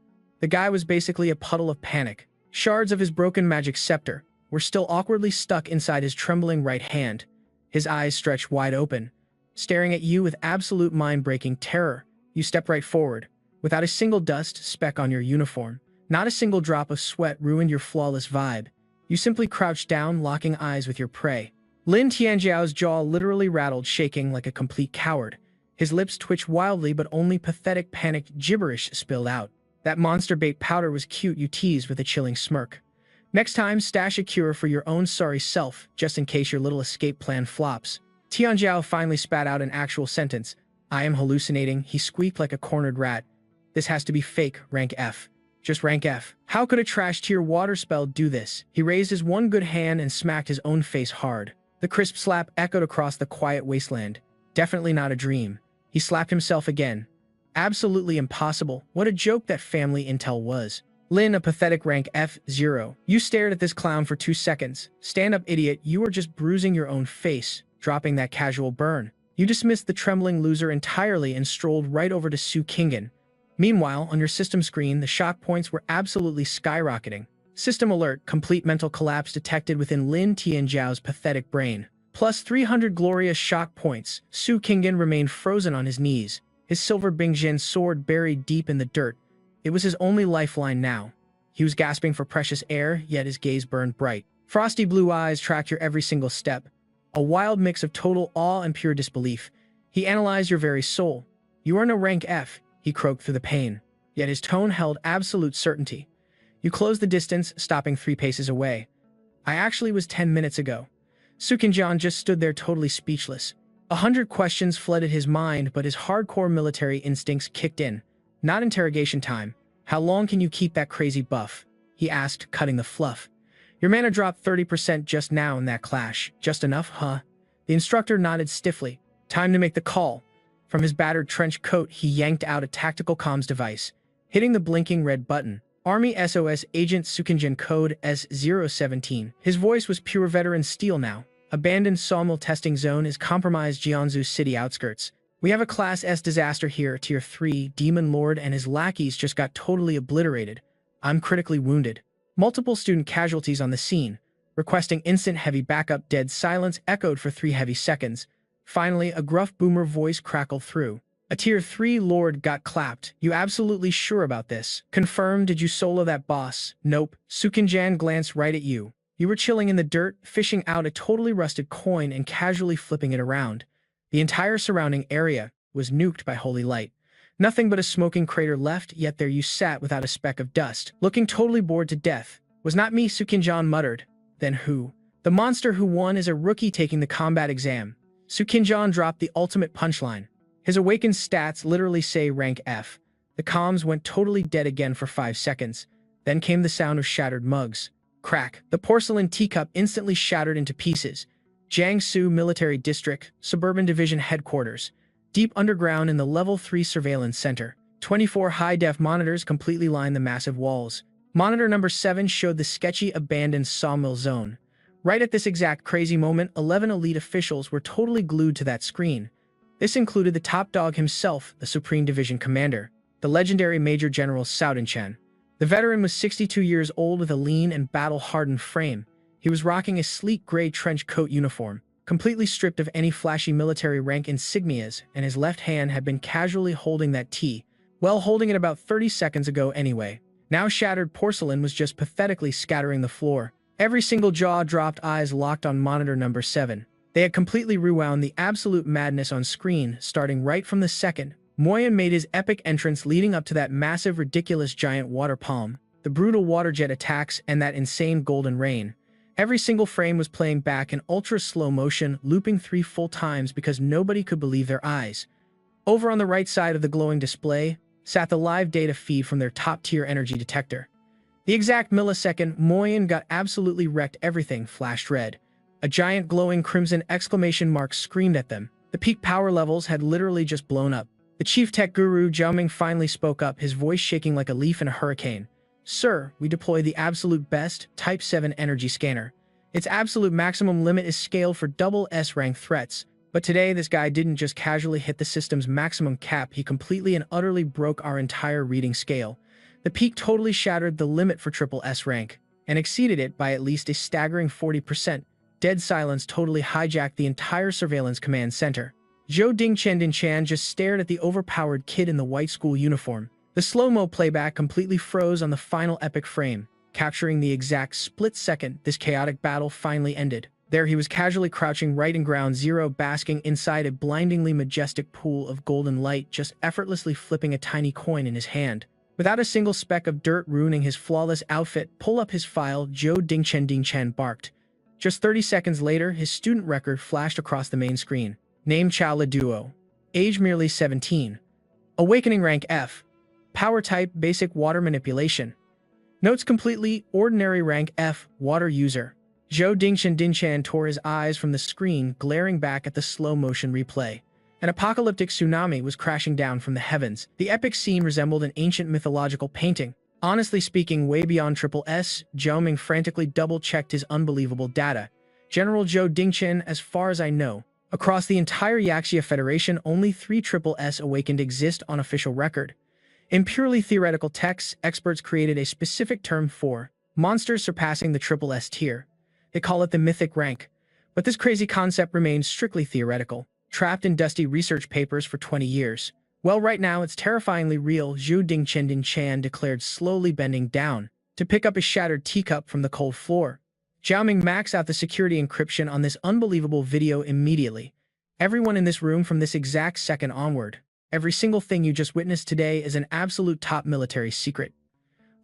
The guy was basically a puddle of panic. Shards of his broken magic scepter were still awkwardly stuck inside his trembling right hand. His eyes stretched wide open, staring at you with absolute mind-breaking terror. You stepped right forward, without a single dust speck on your uniform. Not a single drop of sweat ruined your flawless vibe. You simply crouched down, locking eyes with your prey. Lin Tianjiao's jaw literally rattled, shaking like a complete coward. His lips twitched wildly, but only pathetic, panicked gibberish spilled out. That monster bait powder was cute, you teased with a chilling smirk. Next time, stash a cure for your own sorry self, just in case your little escape plan flops. Tianjiao finally spat out an actual sentence. I am hallucinating, he squeaked like a cornered rat. This has to be fake, rank F. Just rank F. How could a trash tier water spell do this? He raised his one good hand and smacked his own face hard. The crisp slap echoed across the quiet wasteland. Definitely not a dream. He slapped himself again. Absolutely impossible. What a joke that family intel was. Lin, a pathetic rank F0. You stared at this clown for 2 seconds. Stand up, idiot. You were just bruising your own face, dropping that casual burn. You dismissed the trembling loser entirely and strolled right over to Sukingen. Meanwhile, on your system screen, the shock points were absolutely skyrocketing. System alert, complete mental collapse detected within Lin Tianjiao's pathetic brain. Plus 300 glorious shock points. Sukingen remained frozen on his knees, his silver Bingjin sword buried deep in the dirt. It was his only lifeline now. He was gasping for precious air, yet his gaze burned bright. Frosty blue eyes tracked your every single step. A wild mix of total awe and pure disbelief. He analyzed your very soul. You are no rank F, he croaked through the pain. Yet his tone held absolute certainty. You closed the distance, stopping 3 paces away. I actually was 10 minutes ago. Sukinjan just stood there totally speechless. 100 questions flooded his mind, but his hardcore military instincts kicked in. Not interrogation time. How long can you keep that crazy buff? He asked, cutting the fluff. Your mana dropped 30% just now in that clash. Just enough, huh? The instructor nodded stiffly. Time to make the call. From his battered trench coat, he yanked out a tactical comms device. Hitting the blinking red button. Army SOS Agent Sukinjan code S017. His voice was pure veteran steel now. Abandoned sawmill testing zone is compromised Jiangsu city outskirts. We have a Class S disaster here, Tier 3. Demon Lord and his lackeys just got totally obliterated. I'm critically wounded. Multiple student casualties on the scene. Requesting instant heavy backup. Dead silence echoed for 3 heavy seconds. Finally, a gruff boomer voice crackled through. A Tier 3 Lord got clapped. You absolutely sure about this? Confirmed. Did you solo that boss? Nope. Sukinjan glanced right at you. You were chilling in the dirt, fishing out a totally rusted coin and casually flipping it around. The entire surrounding area was nuked by holy light. Nothing but a smoking crater left, yet there you sat without a speck of dust, looking totally bored to death. Was not me, Sukinjan muttered. Then who? The monster who won is a rookie taking the combat exam. Sukinjan dropped the ultimate punchline. His Awakens stats literally say rank F. The comms went totally dead again for 5 seconds. Then came the sound of shattered mugs. Crack. The porcelain teacup instantly shattered into pieces. Jiangsu Military District, Suburban Division Headquarters. Deep underground in the Level 3 Surveillance Center. 24 high-def monitors completely lined the massive walls. Monitor number 7 showed the sketchy abandoned sawmill zone. Right at this exact crazy moment, 11 elite officials were totally glued to that screen. This included the top dog himself, the Supreme Division Commander, the legendary Major General Saoden-Chen. The veteran was 62 years old with a lean and battle-hardened frame. He was rocking a sleek gray trench coat uniform, completely stripped of any flashy military rank insignias, and his left hand had been casually holding that T. Well, holding it about 30 seconds ago anyway. Now shattered porcelain was just pathetically scattering the floor. Every single jaw dropped, eyes locked on monitor number 7. They had completely rewound the absolute madness on screen, starting right from the second Moyan made his epic entrance leading up to that massive, ridiculous giant water palm, the brutal water jet attacks, and that insane golden rain. Every single frame was playing back in ultra-slow motion, looping 3 full times because nobody could believe their eyes. Over on the right side of the glowing display sat the live data feed from their top-tier energy detector. The exact millisecond Moyan got absolutely wrecked, everything flashed red. A giant glowing crimson exclamation mark screamed at them. The peak power levels had literally just blown up. The chief tech guru Jiaoming finally spoke up, his voice shaking like a leaf in a hurricane. Sir, we deploy the absolute best Type 7 energy scanner. Its absolute maximum limit is scaled for double S-rank threats. But today, this guy didn't just casually hit the system's maximum cap, he completely and utterly broke our entire reading scale. The peak totally shattered the limit for triple S rank, and exceeded it by at least a staggering 40%. Dead silence totally hijacked the entire surveillance command center. Zhou Dingchen just stared at the overpowered kid in the white school uniform. The slow-mo playback completely froze on the final epic frame, capturing the exact split second this chaotic battle finally ended. There he was casually crouching right in ground zero, basking inside a blindingly majestic pool of golden light, just effortlessly flipping a tiny coin in his hand. Without a single speck of dirt ruining his flawless outfit, pull up his file, Zhou Dingchen barked. Just 30 seconds later, his student record flashed across the main screen. Name Chao Le Duo. Age merely 17. Awakening rank F. Power type basic water manipulation. Notes completely ordinary rank F, water user. Zhou Dingchen tore his eyes from the screen, glaring back at the slow-motion replay. An apocalyptic tsunami was crashing down from the heavens. The epic scene resembled an ancient mythological painting. Honestly speaking, way beyond triple S, Jiaoming frantically double-checked his unbelievable data. General Zhou Dingchen, as far as I know, across the entire Yaxia Federation, only 3 triple S awakened exist on official record. In purely theoretical texts, experts created a specific term for monsters surpassing the triple S tier. They call it the mythic rank. But this crazy concept remains strictly theoretical, trapped in dusty research papers for 20 years. Well, right now it's terrifyingly real, Zhou Dingchen declared, slowly bending down to pick up a shattered teacup from the cold floor. Jiaoming maxed out the security encryption on this unbelievable video immediately. Everyone in this room from this exact second onward, every single thing you just witnessed today is an absolute top military secret.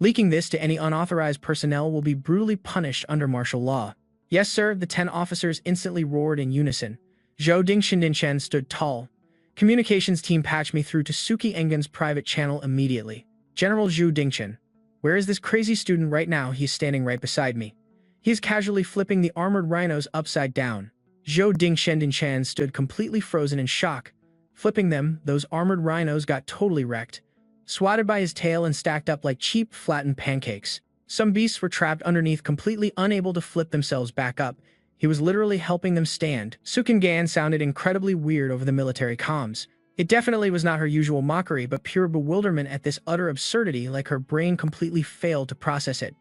Leaking this to any unauthorized personnel will be brutally punished under martial law. Yes, sir, the 10 officers instantly roared in unison. Zhou Dingshindinchen stood tall. Communications team patched me through to Suki Engen's private channel immediately. General Zhu Dingchen. Where is this crazy student right now? He's standing right beside me. He is casually flipping the armored rhinos upside down. Zhou Dingshindinchen stood completely frozen in shock. Flipping them, those armored rhinos got totally wrecked, swatted by his tail and stacked up like cheap, flattened pancakes. Some beasts were trapped underneath, completely unable to flip themselves back up. He was literally helping them stand. Sukin Gan sounded incredibly weird over the military comms. It definitely was not her usual mockery, but pure bewilderment at this utter absurdity, like her brain completely failed to process it.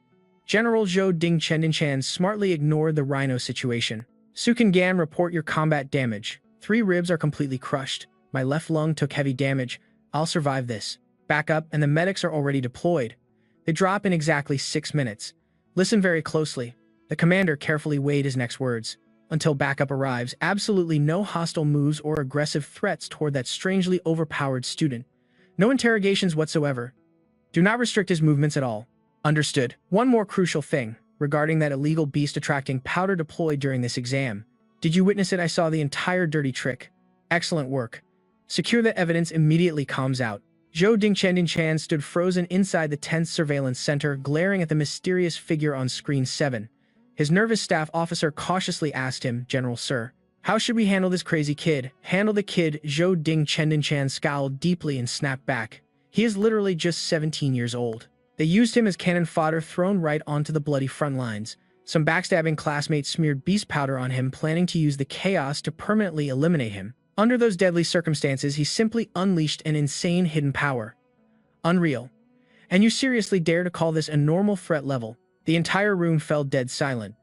General Zhou Dingshindinchen smartly ignored the rhino situation. Sukin Gan, report your combat damage. 3 ribs are completely crushed. My left lung took heavy damage. I'll survive this. Back up, and the medics are already deployed. They drop in exactly 6 minutes. Listen very closely. The commander carefully weighed his next words. Until backup arrives, absolutely no hostile moves or aggressive threats toward that strangely overpowered student. No interrogations whatsoever. Do not restrict his movements at all. Understood. One more crucial thing, regarding that illegal beast attracting powder deployed during this exam. Did you witness it? I saw the entire dirty trick. Excellent work. Secure the evidence immediately. Comes out. Zhou Dingshindinchen stood frozen inside the tense surveillance center, glaring at the mysterious figure on screen 7. His nervous staff officer cautiously asked him, General Sir, how should we handle this crazy kid? Handle the kid. Zhou Dingshindinchen scowled deeply and snapped back. He is literally just 17 years old. They used him as cannon fodder, thrown right onto the bloody front lines. Some backstabbing classmates smeared beast powder on him, planning to use the chaos to permanently eliminate him. Under those deadly circumstances, he simply unleashed an insane hidden power. Unreal. And you seriously dare to call this a normal threat level? The entire room fell dead silent.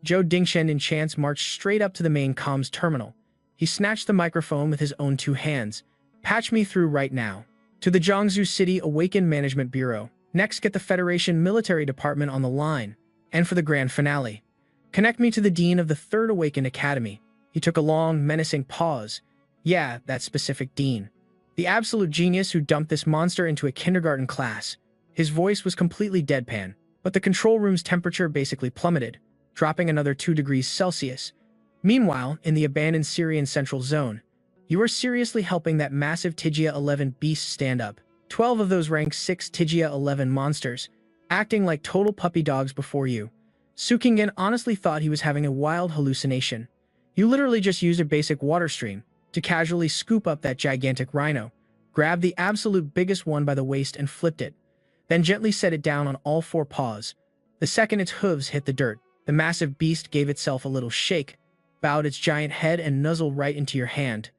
Zhou Dingshindinchen marched straight up to the main comms terminal. He snatched the microphone with his own 2 hands. Patch me through right now. To the Jiangsu City Awakens Management Bureau. Next, get the Federation Military Department on the line. And for the grand finale, connect me to the Dean of the 3rd Awakened Academy. He took a long, menacing pause. Yeah, that specific dean. The absolute genius who dumped this monster into a kindergarten class. His voice was completely deadpan, but the control room's temperature basically plummeted, dropping another 2 degrees Celsius. Meanwhile, in the abandoned Syrian Central Zone, you are seriously helping that massive Tigia 11 beast stand up. 12 of those rank 6 Tigia 11 monsters, acting like total puppy dogs before you. Sukingen honestly thought he was having a wild hallucination. You literally just used a basic water stream to casually scoop up that gigantic rhino, grabbed the absolute biggest one by the waist and flipped it, then gently set it down on all 4 paws. The second its hooves hit the dirt, the massive beast gave itself a little shake, bowed its giant head and nuzzled right into your hand.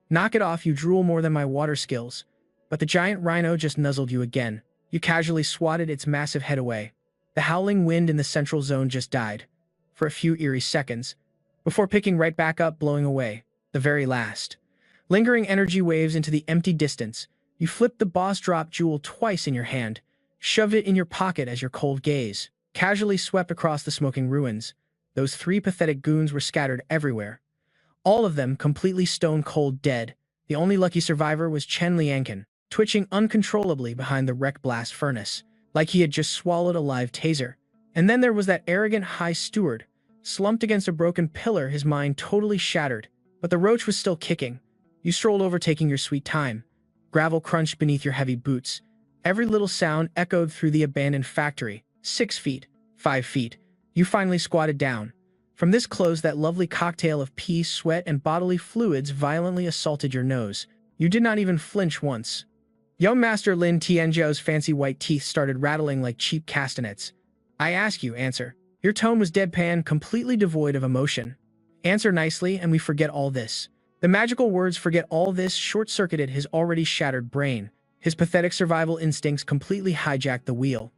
Knock it off, you drool more than my water skills. But the giant rhino just nuzzled you again. You casually swatted its massive head away. The howling wind in the central zone just died, for a few eerie seconds, before picking right back up, blowing away. The very last. Lingering energy waves into the empty distance. You flipped the boss drop jewel twice in your hand, shoved it in your pocket as your cold gaze casually swept across the smoking ruins. Those 3 pathetic goons were scattered everywhere. All of them completely stone-cold dead. The only lucky survivor was Chen Liangkan, twitching uncontrollably behind the wreck blast furnace, like he had just swallowed a live taser. And then there was that arrogant high steward, slumped against a broken pillar, his mind totally shattered. But the roach was still kicking. You strolled over, taking your sweet time. Gravel crunched beneath your heavy boots. Every little sound echoed through the abandoned factory. 6 feet, 5 feet. You finally squatted down. From this close, that lovely cocktail of pee, sweat, and bodily fluids violently assaulted your nose. You did not even flinch once. Young Master Lin Tianzhao's fancy white teeth started rattling like cheap castanets. I ask you, answer. Your tone was deadpan, completely devoid of emotion. Answer nicely, and we forget all this. The magical words "forget all this" short-circuited his already shattered brain. His pathetic survival instincts completely hijacked the wheel.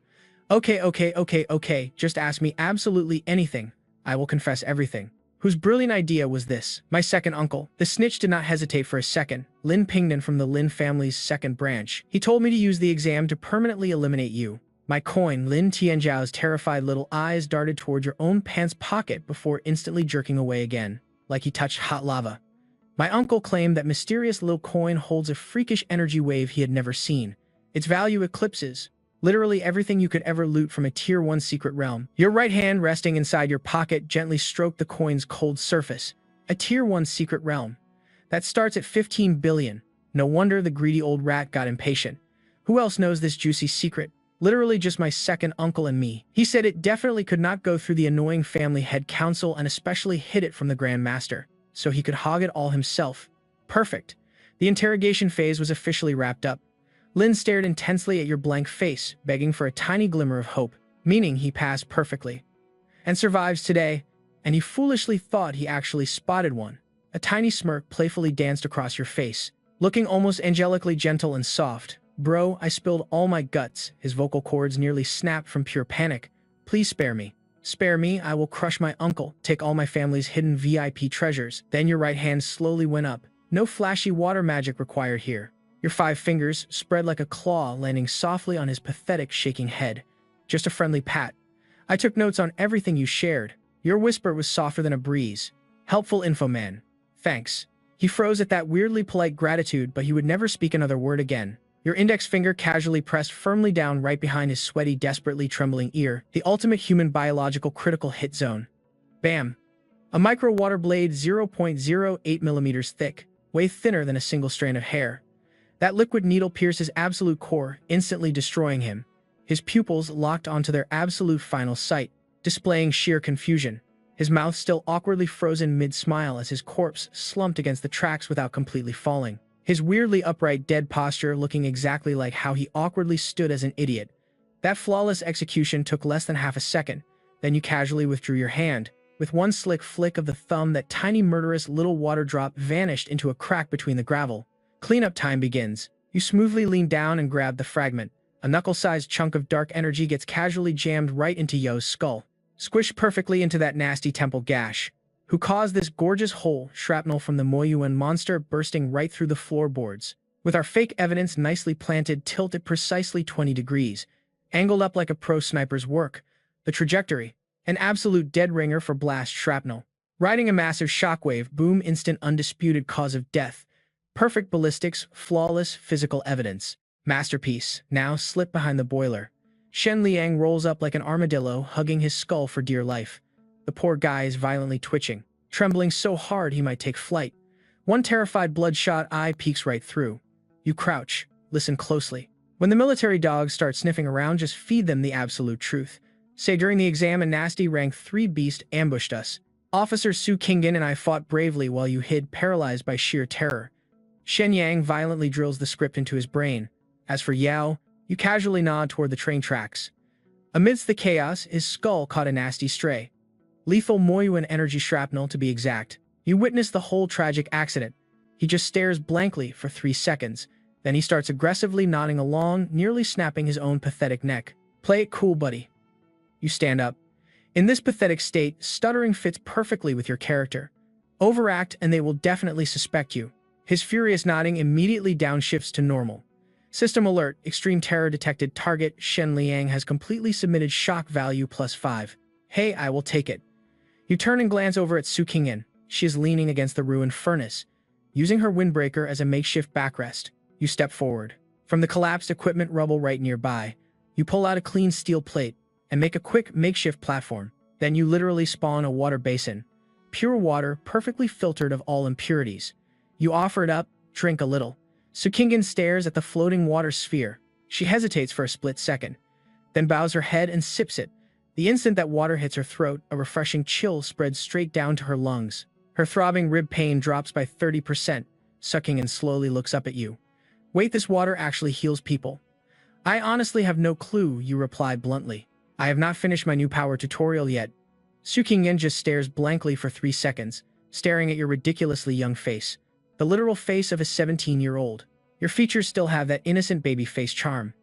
Okay, just ask me absolutely anything. I will confess everything. Whose brilliant idea was this? My second uncle. The snitch did not hesitate for a second. Lin Pingnan from the Lin family's 2nd branch. He told me to use the exam to permanently eliminate you. My coin. Lin Tianzhao's terrified little eyes darted toward your own pants pocket before instantly jerking away again, like he touched hot lava. My uncle claimed that mysterious little coin holds a freakish energy wave he had never seen. Its value eclipses Literally everything you could ever loot from a Tier 1 secret realm. Your right hand resting inside your pocket gently stroked the coin's cold surface. A Tier 1 secret realm. That starts at 15 billion. No wonder the greedy old rat got impatient. Who else knows this juicy secret? Literally just my second uncle and me. He said it definitely could not go through the annoying family head council and especially hid it from the Grand Master, so he could hog it all himself. Perfect. The interrogation phase was officially wrapped up. Lin stared intensely at your blank face, begging for a tiny glimmer of hope, meaning he passed perfectly. And survives today, and he foolishly thought he actually spotted one. A tiny smirk playfully danced across your face, looking almost angelically gentle and soft. Bro, I spilled all my guts. His vocal cords nearly snapped from pure panic. Please spare me. Spare me, I will crush my uncle, take all my family's hidden VIP treasures. Then your right hand slowly went up. No flashy water magic required here. Your 5 fingers spread like a claw, landing softly on his pathetic, shaking head. Just a friendly pat. I took notes on everything you shared. Your whisper was softer than a breeze. Helpful info, man. Thanks. He froze at that weirdly polite gratitude, but he would never speak another word again. Your index finger casually pressed firmly down right behind his sweaty, desperately trembling ear, the ultimate human biological critical hit zone. Bam. A micro water blade 0.08 millimeters thick, way thinner than a single strand of hair. That liquid needle pierced his absolute core, instantly destroying him. His pupils locked onto their absolute final sight, displaying sheer confusion. His mouth still awkwardly frozen mid-smile as his corpse slumped against the tracks without completely falling. His weirdly upright dead posture looking exactly like how he awkwardly stood as an idiot. That flawless execution took less than half a second. Then you casually withdrew your hand. With one slick flick of the thumb, that tiny murderous little water drop vanished into a crack between the gravel. Cleanup time begins. You smoothly lean down and grab the fragment. A knuckle-sized chunk of dark energy gets casually jammed right into Yo's skull, squished perfectly into that nasty temple gash. Who caused this gorgeous hole? Shrapnel from the Moyuan monster bursting right through the floorboards. With our fake evidence nicely planted, tilted precisely 20 degrees, angled up like a pro sniper's work. The trajectory, an absolute dead ringer for blast shrapnel. Riding a massive shockwave, boom, instant undisputed cause of death. Perfect ballistics, flawless physical evidence. Masterpiece, now slip behind the boiler. Shen Liang rolls up like an armadillo, hugging his skull for dear life. The poor guy is violently twitching, trembling so hard he might take flight. One terrified bloodshot eye peeks right through. You crouch, listen closely. When the military dogs start sniffing around, just feed them the absolute truth. Say during the exam a nasty rank 3 beast ambushed us. Officer Su Kingen and I fought bravely while you hid, paralyzed by sheer terror. Shen Yang violently drills the script into his brain. As for Yao, you casually nod toward the train tracks. Amidst the chaos, his skull caught a nasty stray. Lethal Moyuan energy shrapnel, to be exact. You witness the whole tragic accident. He just stares blankly for 3 seconds. Then he starts aggressively nodding along, nearly snapping his own pathetic neck. Play it cool, buddy. You stand up. In this pathetic state, stuttering fits perfectly with your character. Overact and they will definitely suspect you. His furious nodding immediately downshifts to normal. System alert, extreme terror detected. Target Shen Liang has completely submitted shock value +5. Hey, I will take it. You turn and glance over at Su Qingyan. She is leaning against the ruined furnace, using her windbreaker as a makeshift backrest. You step forward. From the collapsed equipment rubble right nearby, you pull out a clean steel plate and make a quick makeshift platform. Then you literally spawn a water basin. Pure water, perfectly filtered of all impurities. You offer it up, drink a little. Su Qingyan stares at the floating water sphere. She hesitates for a split second, then bows her head and sips it. The instant that water hits her throat, a refreshing chill spreads straight down to her lungs. Her throbbing rib pain drops by 30%, sucking and slowly looks up at you. Wait, this water actually heals people. I honestly have no clue, you reply bluntly. I have not finished my new power tutorial yet. Su Qingyan just stares blankly for 3 seconds, staring at your ridiculously young face. The literal face of a 17-year-old. Your features still have that innocent baby face charm.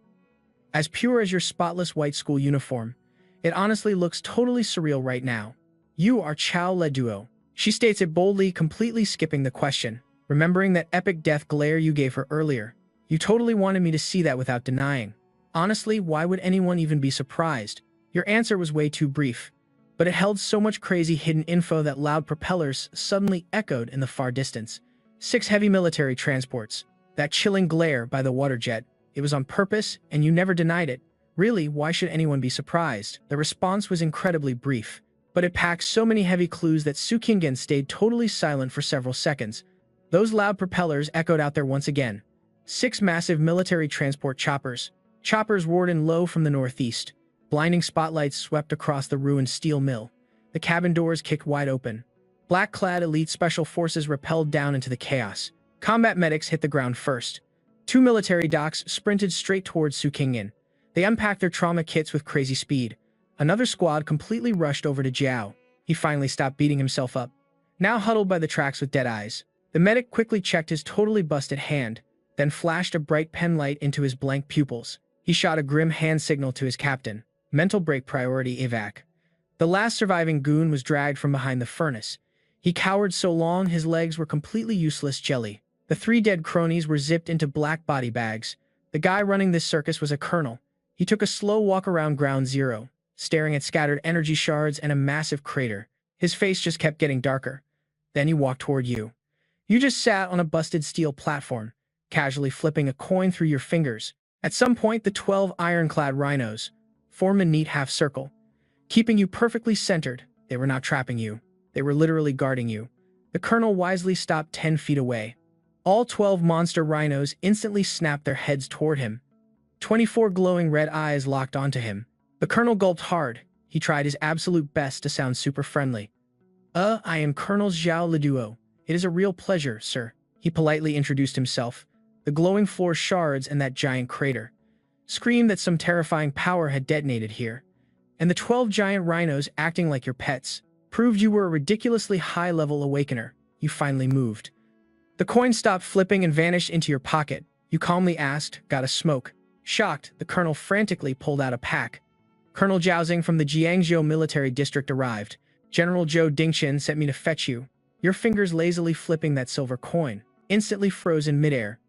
As pure as your spotless white school uniform. It honestly looks totally surreal right now. You are Chao Le Duo. She states it boldly, completely skipping the question, remembering that epic death glare you gave her earlier. You totally wanted me to see that without denying. Honestly, why would anyone even be surprised? Your answer was way too brief, but it held so much crazy hidden info that loud propellers suddenly echoed in the far distance. 6 heavy military transports. That chilling glare by the water jet. It was on purpose, and you never denied it. Really, why should anyone be surprised? The response was incredibly brief, but it packed so many heavy clues that Sukingen stayed totally silent for several seconds. Those loud propellers echoed out there once again. 6 massive military transport choppers. Choppers roared in low from the northeast. Blinding spotlights swept across the ruined steel mill. The cabin doors kicked wide open. Black-clad elite special forces rappelled down into the chaos. Combat medics hit the ground first. 2 military docs sprinted straight towards Sukingen. They unpacked their trauma kits with crazy speed. Another squad completely rushed over to Jiao. He finally stopped beating himself up. Now huddled by the tracks with dead eyes. The medic quickly checked his totally busted hand, then flashed a bright pen light into his blank pupils. He shot a grim hand signal to his captain. Mental break priority evac. The last surviving goon was dragged from behind the furnace. He cowered so long his legs were completely useless jelly. The 3 dead cronies were zipped into black body bags. The guy running this circus was a colonel. He took a slow walk around ground zero, staring at scattered energy shards and a massive crater. His face just kept getting darker. Then he walked toward you. You just sat on a busted steel platform, casually flipping a coin through your fingers. At some point, the 12 ironclad rhinos formed a neat half circle, keeping you perfectly centered. They were not trapping you. They were literally guarding you. The colonel wisely stopped 10 feet away. All 12 monster rhinos instantly snapped their heads toward him. 24 glowing red eyes locked onto him. The colonel gulped hard. He tried his absolute best to sound super friendly. I am Colonel Zhao Leduo. It is a real pleasure, sir." He politely introduced himself. The glowing floor shards and that giant crater screamed that some terrifying power had detonated here. And the 12 giant rhinos acting like your pets proved you were a ridiculously high-level awakener. You finally moved. The coin stopped flipping and vanished into your pocket. You calmly asked, "Got a smoke?" Shocked, the colonel frantically pulled out a pack. Colonel Zhaozing from the Jiangzhou military district arrived. "General Zhou Dingchen sent me to fetch you." Your fingers lazily flipping that silver coin instantly froze in midair.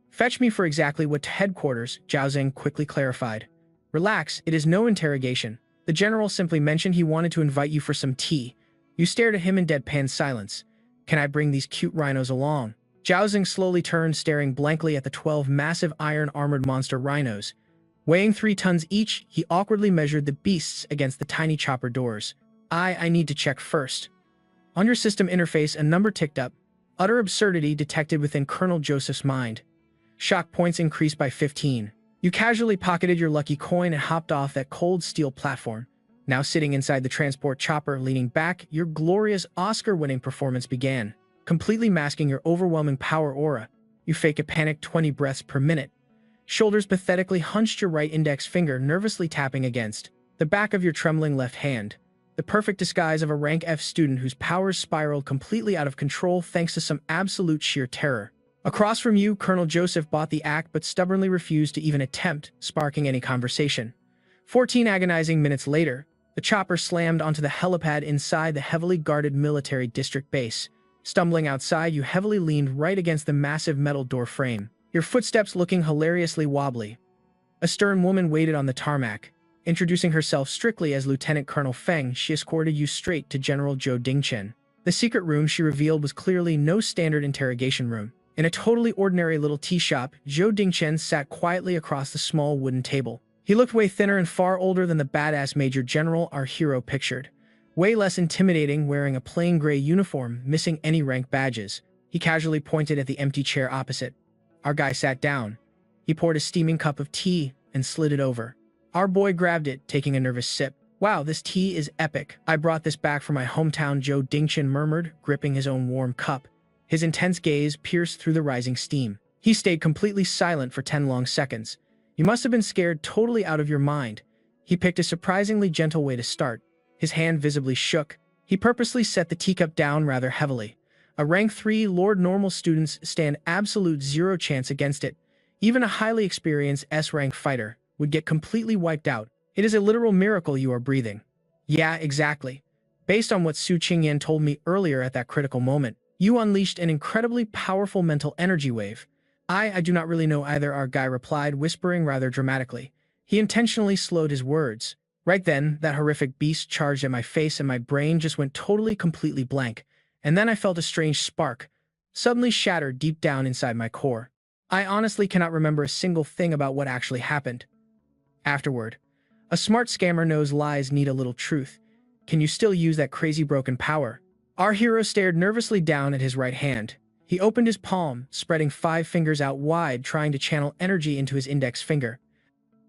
"Fetch me for exactly what headquarters," Zhaozing quickly clarified. "Relax, it is no interrogation. The general simply mentioned he wanted to invite you for some tea." You stared at him in deadpan silence. "Can I bring these cute rhinos along?" Zhaozing slowly turned, staring blankly at the 12 massive iron-armored monster rhinos. Weighing 3 tons each, he awkwardly measured the beasts against the tiny chopper doors. I need to check first." On your system interface, a number ticked up. Utter absurdity detected within Colonel Joseph's mind. Shock points increased by 15. You casually pocketed your lucky coin and hopped off that cold steel platform. Now sitting inside the transport chopper, leaning back, your glorious Oscar-winning performance began. Completely masking your overwhelming power aura, you fake a panicked 20 breaths per minute. Shoulders pathetically hunched, your right index finger nervously tapping against the back of your trembling left hand. The perfect disguise of a rank F student whose powers spiraled completely out of control thanks to some absolute sheer terror. Across from you, Colonel Joseph bought the act but stubbornly refused to even attempt sparking any conversation. 14 agonizing minutes later, the chopper slammed onto the helipad inside the heavily guarded military district base. Stumbling outside, you heavily leaned right against the massive metal door frame, your footsteps looking hilariously wobbly. A stern woman waited on the tarmac. Introducing herself strictly as Lieutenant Colonel Feng, she escorted you straight to General Zhou Dingchen. The secret room she revealed was clearly no standard interrogation room. In a totally ordinary little tea shop, Zhou Dingchen sat quietly across the small wooden table. He looked way thinner and far older than the badass Major General our hero pictured. Way less intimidating, wearing a plain gray uniform, missing any rank badges. He casually pointed at the empty chair opposite. Our guy sat down. He poured a steaming cup of tea and slid it over. Our boy grabbed it, taking a nervous sip. "Wow, this tea is epic. I brought this back from my hometown," Zhou Dingchen murmured, gripping his own warm cup. His intense gaze pierced through the rising steam. He stayed completely silent for 10 long seconds. "You must have been scared totally out of your mind." He picked a surprisingly gentle way to start. His hand visibly shook. He purposely set the teacup down rather heavily. A rank 3 Lord Normal students stand absolute 0 chance against it. Even a highly experienced S-rank fighter would get completely wiped out. It is a literal miracle you are breathing. Yeah, exactly. Based on what Su Qingyan told me earlier at that critical moment, you unleashed an incredibly powerful mental energy wave. I do not really know either, our guy replied, whispering rather dramatically. He intentionally slowed his words. Right then, that horrific beast charged at my face and my brain just went completely blank. And then I felt a strange spark, suddenly shattered deep down inside my core. I honestly cannot remember a single thing about what actually happened. Afterward, a smart scammer knows lies need a little truth. Can you still use that crazy broken power? Our hero stared nervously down at his right hand. He opened his palm, spreading 5 fingers out wide, trying to channel energy into his index finger.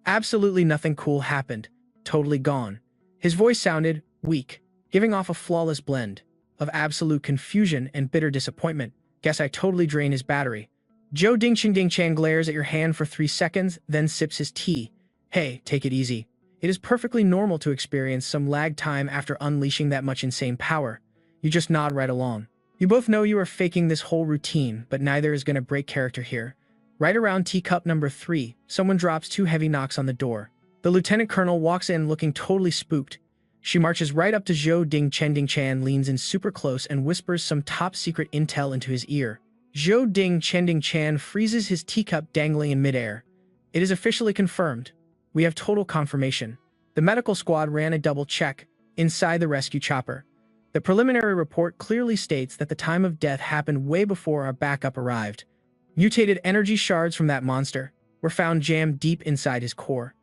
Absolutely nothing cool happened. Totally gone. His voice sounded weak, giving off a flawless blend of absolute confusion and bitter disappointment. Guess I totally drained his battery. Joe Ding-Chan glares at your hand for 3 seconds, then sips his tea. Hey, take it easy. It is perfectly normal to experience some lag time after unleashing that much insane power. You just nod right along. You both know you are faking this whole routine, but neither is going to break character here. Right around teacup number 3, someone drops 2 heavy knocks on the door. The lieutenant colonel walks in looking totally spooked. She marches right up to Zhou Ding-Chan, leans in super close and whispers some top-secret intel into his ear. Zhou Ding-Chan freezes his teacup dangling in midair. It is officially confirmed. We have total confirmation. The medical squad ran a double check inside the rescue chopper. The preliminary report clearly states that the time of death happened way before our backup arrived. Mutated energy shards from that monster were found jammed deep inside his core.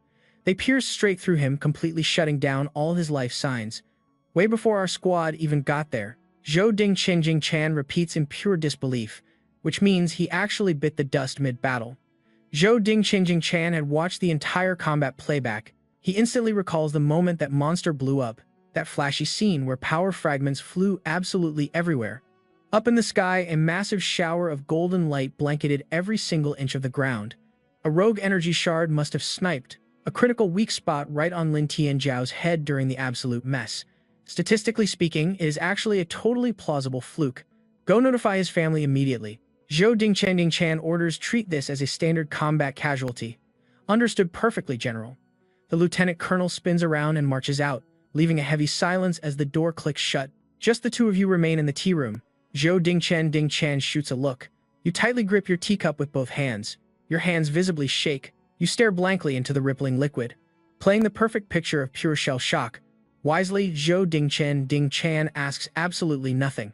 They pierced straight through him, completely shutting down all his life signs. Way before our squad even got there, Zhou Ding-Chan repeats in pure disbelief, which means he actually bit the dust mid-battle. Zhou Ding-Chan had watched the entire combat playback. He instantly recalls the moment that monster blew up, that flashy scene where power fragments flew absolutely everywhere. Up in the sky, a massive shower of golden light blanketed every single inch of the ground. A rogue energy shard must have sniped a critical weak spot right on Lin Tianjiao's head during the absolute mess. Statistically speaking, it is actually a totally plausible fluke. Go notify his family immediately. Zhou Ding-Chan orders treat this as a standard combat casualty. Understood perfectly, General. The lieutenant colonel spins around and marches out, leaving a heavy silence as the door clicks shut. Just the two of you remain in the tea room. Zhou Ding-Chan shoots a look. You tightly grip your teacup with both hands. Your hands visibly shake. You stare blankly into the rippling liquid, playing the perfect picture of pure shell shock. Wisely, Zhou Ding-Chan asks absolutely nothing.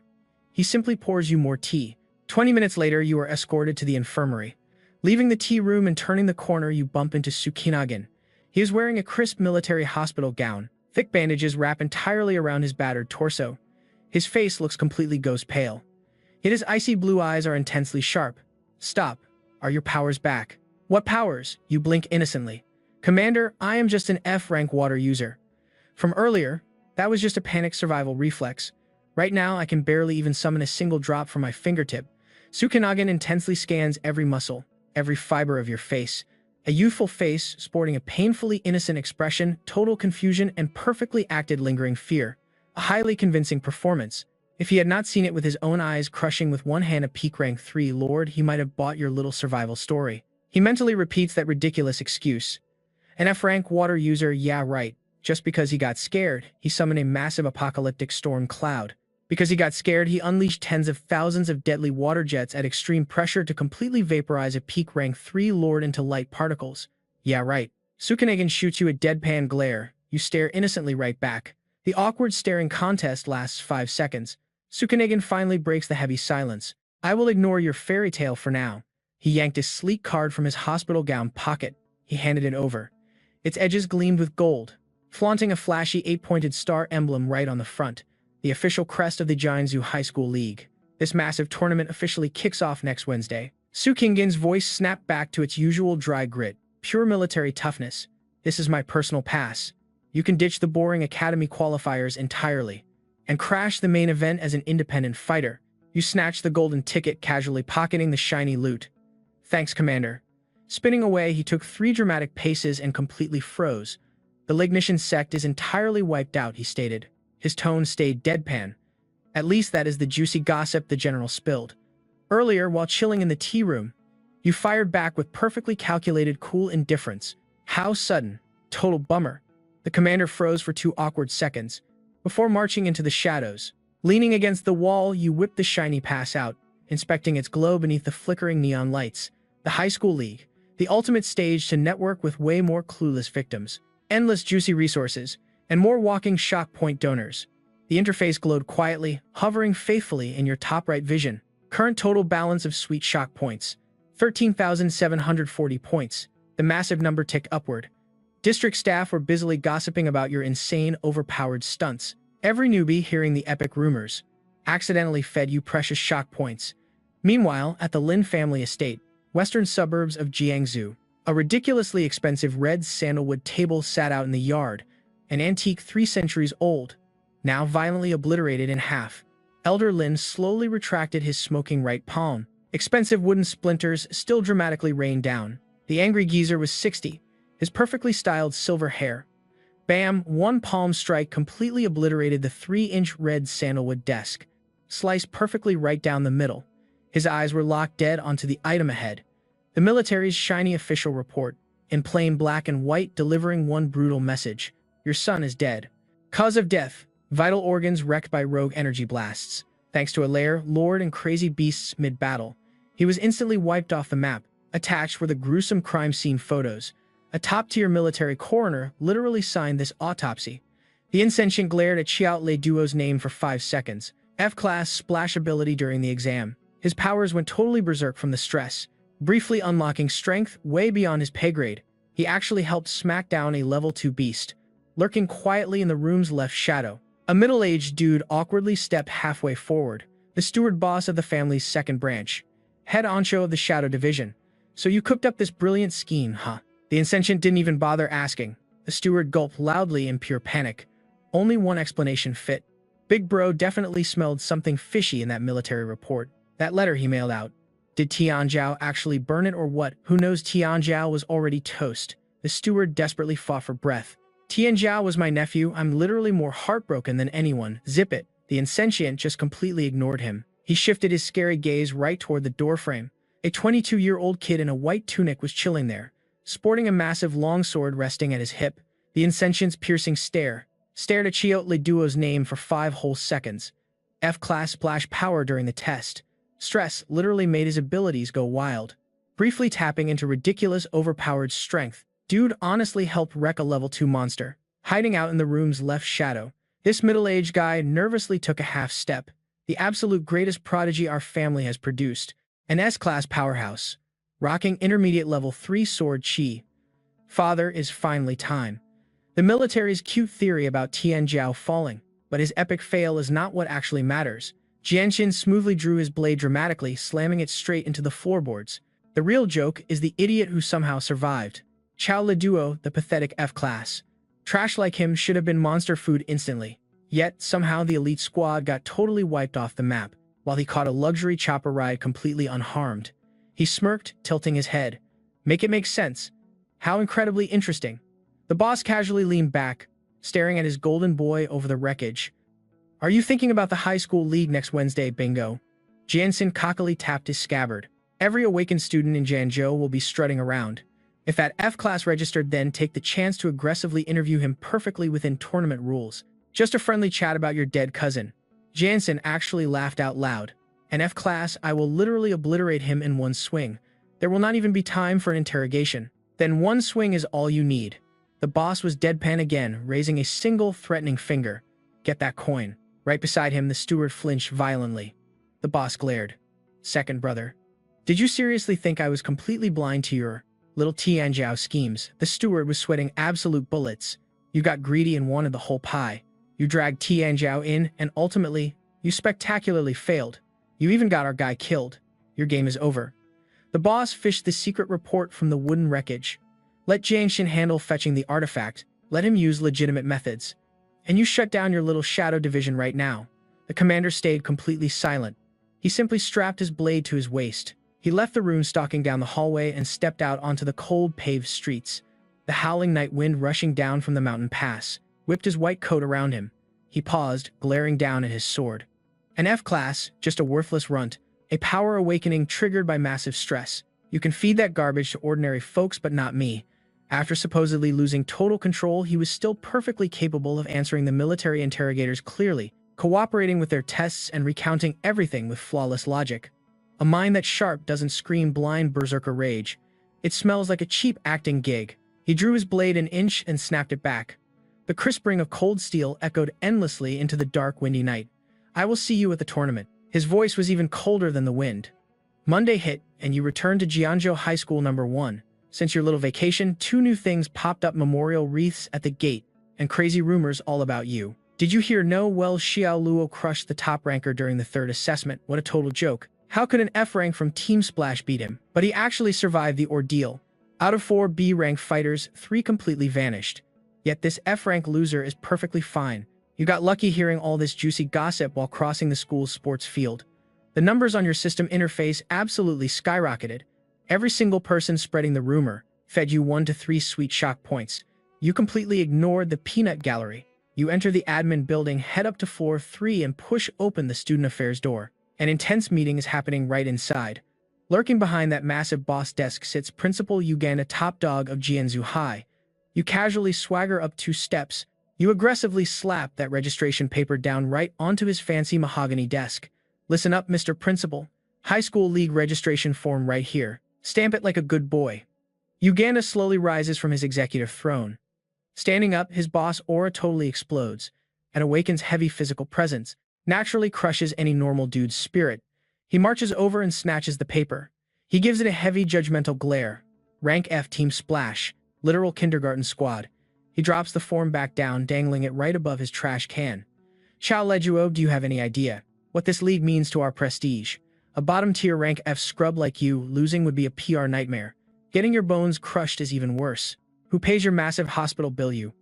He simply pours you more tea. 20 minutes later, you are escorted to the infirmary. Leaving the tea room and turning the corner, you bump into Tsukinagin. He is wearing a crisp military hospital gown. Thick bandages wrap entirely around his battered torso. His face looks completely ghost pale. Yet his icy blue eyes are intensely sharp. Stop. Are your powers back? What powers? You blink innocently. Commander, I am just an F-rank water user. From earlier, that was just a panic survival reflex. Right now, I can barely even summon a single drop from my fingertip. Tsukinagin intensely scans every muscle, every fiber of your face. A youthful face sporting a painfully innocent expression, total confusion, and perfectly acted lingering fear. A highly convincing performance. If he had not seen it with his own eyes, crushing with one hand a peak rank 3 lord, he might have bought your little survival story. He mentally repeats that ridiculous excuse. An F-rank water user, yeah right. Just because he got scared, he summoned a massive apocalyptic storm cloud. Because he got scared, he unleashed tens of thousands of deadly water jets at extreme pressure to completely vaporize a peak rank 3 lord into light particles. Yeah right. Tsukinagin shoots you a deadpan glare. You stare innocently right back. The awkward staring contest lasts 5 seconds. Tsukinagin finally breaks the heavy silence. I will ignore your fairy tale for now. He yanked a sleek card from his hospital gown pocket. He handed it over. Its edges gleamed with gold, flaunting a flashy 8-pointed star emblem right on the front, the official crest of the Jiangsu High School League. This massive tournament officially kicks off next Wednesday. Tsukingin's voice snapped back to its usual dry grit, pure military toughness. This is my personal pass. You can ditch the boring academy qualifiers entirely and crash the main event as an independent fighter. You snatch the golden ticket, casually pocketing the shiny loot. Thanks, Commander. Spinning away, he took 3 dramatic paces and completely froze. The Lignitian sect is entirely wiped out, he stated. His tone stayed deadpan. At least that is the juicy gossip the general spilled. Earlier, while chilling in the tea room, you fired back with perfectly calculated cool indifference. How sudden. Total bummer. The commander froze for 2 awkward seconds, before marching into the shadows. Leaning against the wall, you whipped the shiny pass out, inspecting its glow beneath the flickering neon lights. The High School League, the ultimate stage to network with way more clueless victims, endless juicy resources, and more walking shock point donors. The interface glowed quietly, hovering faithfully in your top right vision. Current total balance of sweet shock points, 13,740 points. The massive number ticked upward. District staff were busily gossiping about your insane, overpowered stunts. Every newbie hearing the epic rumors accidentally fed you precious shock points. Meanwhile, at the Lin family estate, western suburbs of Jiangsu, a ridiculously expensive red sandalwood table sat out in the yard, an antique 3 centuries old, now violently obliterated in half. Elder Lin slowly retracted his smoking right palm. Expensive wooden splinters still dramatically rained down. The angry geezer was 60, his perfectly styled silver hair. Bam! One palm strike completely obliterated the 3-inch red sandalwood desk, sliced perfectly right down the middle. His eyes were locked dead onto the item ahead. The military's shiny official report, in plain black and white, delivering one brutal message. Your son is dead. Cause of death: vital organs wrecked by rogue energy blasts. Thanks to a lair, lord, and crazy beasts mid-battle, he was instantly wiped off the map. Attached were the gruesome crime scene photos. A top-tier military coroner literally signed this autopsy. The insentient glared at Xiao Lei Duo's name for 5 seconds. F-class splash ability during the exam. His powers went totally berserk from the stress, briefly unlocking strength way beyond his pay grade. He actually helped smack down a level 2 beast, lurking quietly in the room's left shadow. A middle-aged dude awkwardly stepped halfway forward, the steward boss of the family's second branch, head honcho of the Shadow Division. So you cooked up this brilliant scheme, huh? The insentient didn't even bother asking. The steward gulped loudly in pure panic. Only one explanation fit. Big Bro definitely smelled something fishy in that military report. That letter he mailed out. Did Tianzhao actually burn it or what? Who knows? Tianzhao was already toast. The steward desperately fought for breath. Tianzhao was my nephew. I'm literally more heartbroken than anyone. Zip it. The insentient just completely ignored him. He shifted his scary gaze right toward the doorframe. A 22-year-old kid in a white tunic was chilling there, sporting a massive longsword resting at his hip. The insentient's piercing stare stared at Xiao Lei Duo's name for 5 whole seconds. F-class splash power during the test. Stress literally made his abilities go wild, briefly tapping into ridiculous overpowered strength. Dude honestly helped wreck a level 2 monster, hiding out in the room's left shadow. This middle-aged guy nervously took a half step. The absolute greatest prodigy our family has produced. An S-class powerhouse, rocking intermediate level 3 sword chi. Father, is finally time. The military's cute theory about Tianzhao falling, but his epic fail is not what actually matters. Jianxin smoothly drew his blade dramatically, slamming it straight into the floorboards. The real joke is the idiot who somehow survived. Xiao Lei Duo, the pathetic F-class. Trash like him should have been monster food instantly. Yet, somehow the elite squad got totally wiped off the map, while he caught a luxury chopper ride completely unharmed. He smirked, tilting his head. Make it make sense. How incredibly interesting. The boss casually leaned back, staring at his golden boy over the wreckage. Are you thinking about the high school league next Wednesday, bingo? Jianxin cockily tapped his scabbard. Every Awakens student in Jiangzhou will be strutting around. If that F-class registered, then take the chance to aggressively interview him perfectly within tournament rules. Just a friendly chat about your dead cousin. Jianxin actually laughed out loud. An F-class, I will literally obliterate him in one swing. There will not even be time for an interrogation. Then one swing is all you need. The boss was deadpan again, raising a single threatening finger. Get that coin. Right beside him, the steward flinched violently. The boss glared. Second brother. Did you seriously think I was completely blind to your little Tianzhao schemes? The steward was sweating absolute bullets. You got greedy and wanted the whole pie. You dragged Tianzhao in, and ultimately, you spectacularly failed. You even got our guy killed. Your game is over. The boss fished the secret report from the wooden wreckage. Let Jianxin handle fetching the artifact. Let him use legitimate methods. And you shut down your little Shadow Division right now. The commander stayed completely silent. He simply strapped his blade to his waist. He left the room, stalking down the hallway, and stepped out onto the cold paved streets. The howling night wind rushing down from the mountain pass whipped his white coat around him. He paused, glaring down at his sword. An F-class, just a worthless runt, a power awakening triggered by massive stress. You can feed that garbage to ordinary folks, but not me. After supposedly losing total control, he was still perfectly capable of answering the military interrogators clearly, cooperating with their tests and recounting everything with flawless logic. A mind that's sharp doesn't scream blind berserker rage. It smells like a cheap acting gig. He drew his blade an inch and snapped it back. The crisp ring of cold steel echoed endlessly into the dark, windy night. I will see you at the tournament. His voice was even colder than the wind. Monday hit, and you returned to Jiangzhou High School number 1. Since your little vacation, 2 new things popped up: memorial wreaths at the gate, and crazy rumors all about you. Did you hear? No? Well, Xiao Luo crushed the top ranker during the 3rd assessment. What a total joke. How could an F rank from Team Splash beat him? But he actually survived the ordeal. Out of 4 B rank fighters, 3 completely vanished. Yet this F rank loser is perfectly fine. You got lucky hearing all this juicy gossip while crossing the school's sports field. The numbers on your system interface absolutely skyrocketed. Every single person spreading the rumor fed you 1 to 3 sweet shock points. You completely ignored the peanut gallery. You enter the admin building, head up to floor 3 and push open the student affairs door. An intense meeting is happening right inside. Lurking behind that massive boss desk sits Principal Uganda, top dog of Jianzhou High. You casually swagger up 2 steps. You aggressively slap that registration paper down right onto his fancy mahogany desk. Listen up, Mr. Principal. High school league registration form right here. Stamp it like a good boy. Uganda slowly rises from his executive throne. Standing up, his boss aura totally explodes, and Awakens' heavy physical presence naturally crushes any normal dude's spirit. He marches over and snatches the paper. He gives it a heavy, judgmental glare. Rank F, Team Splash, literal kindergarten squad. He drops the form back down, dangling it right above his trash can. Xiao Lejuo, do you have any idea what this league means to our prestige? A bottom-tier rank F scrub like you, losing would be a PR nightmare. Getting your bones crushed is even worse. Who pays your massive hospital bill? You.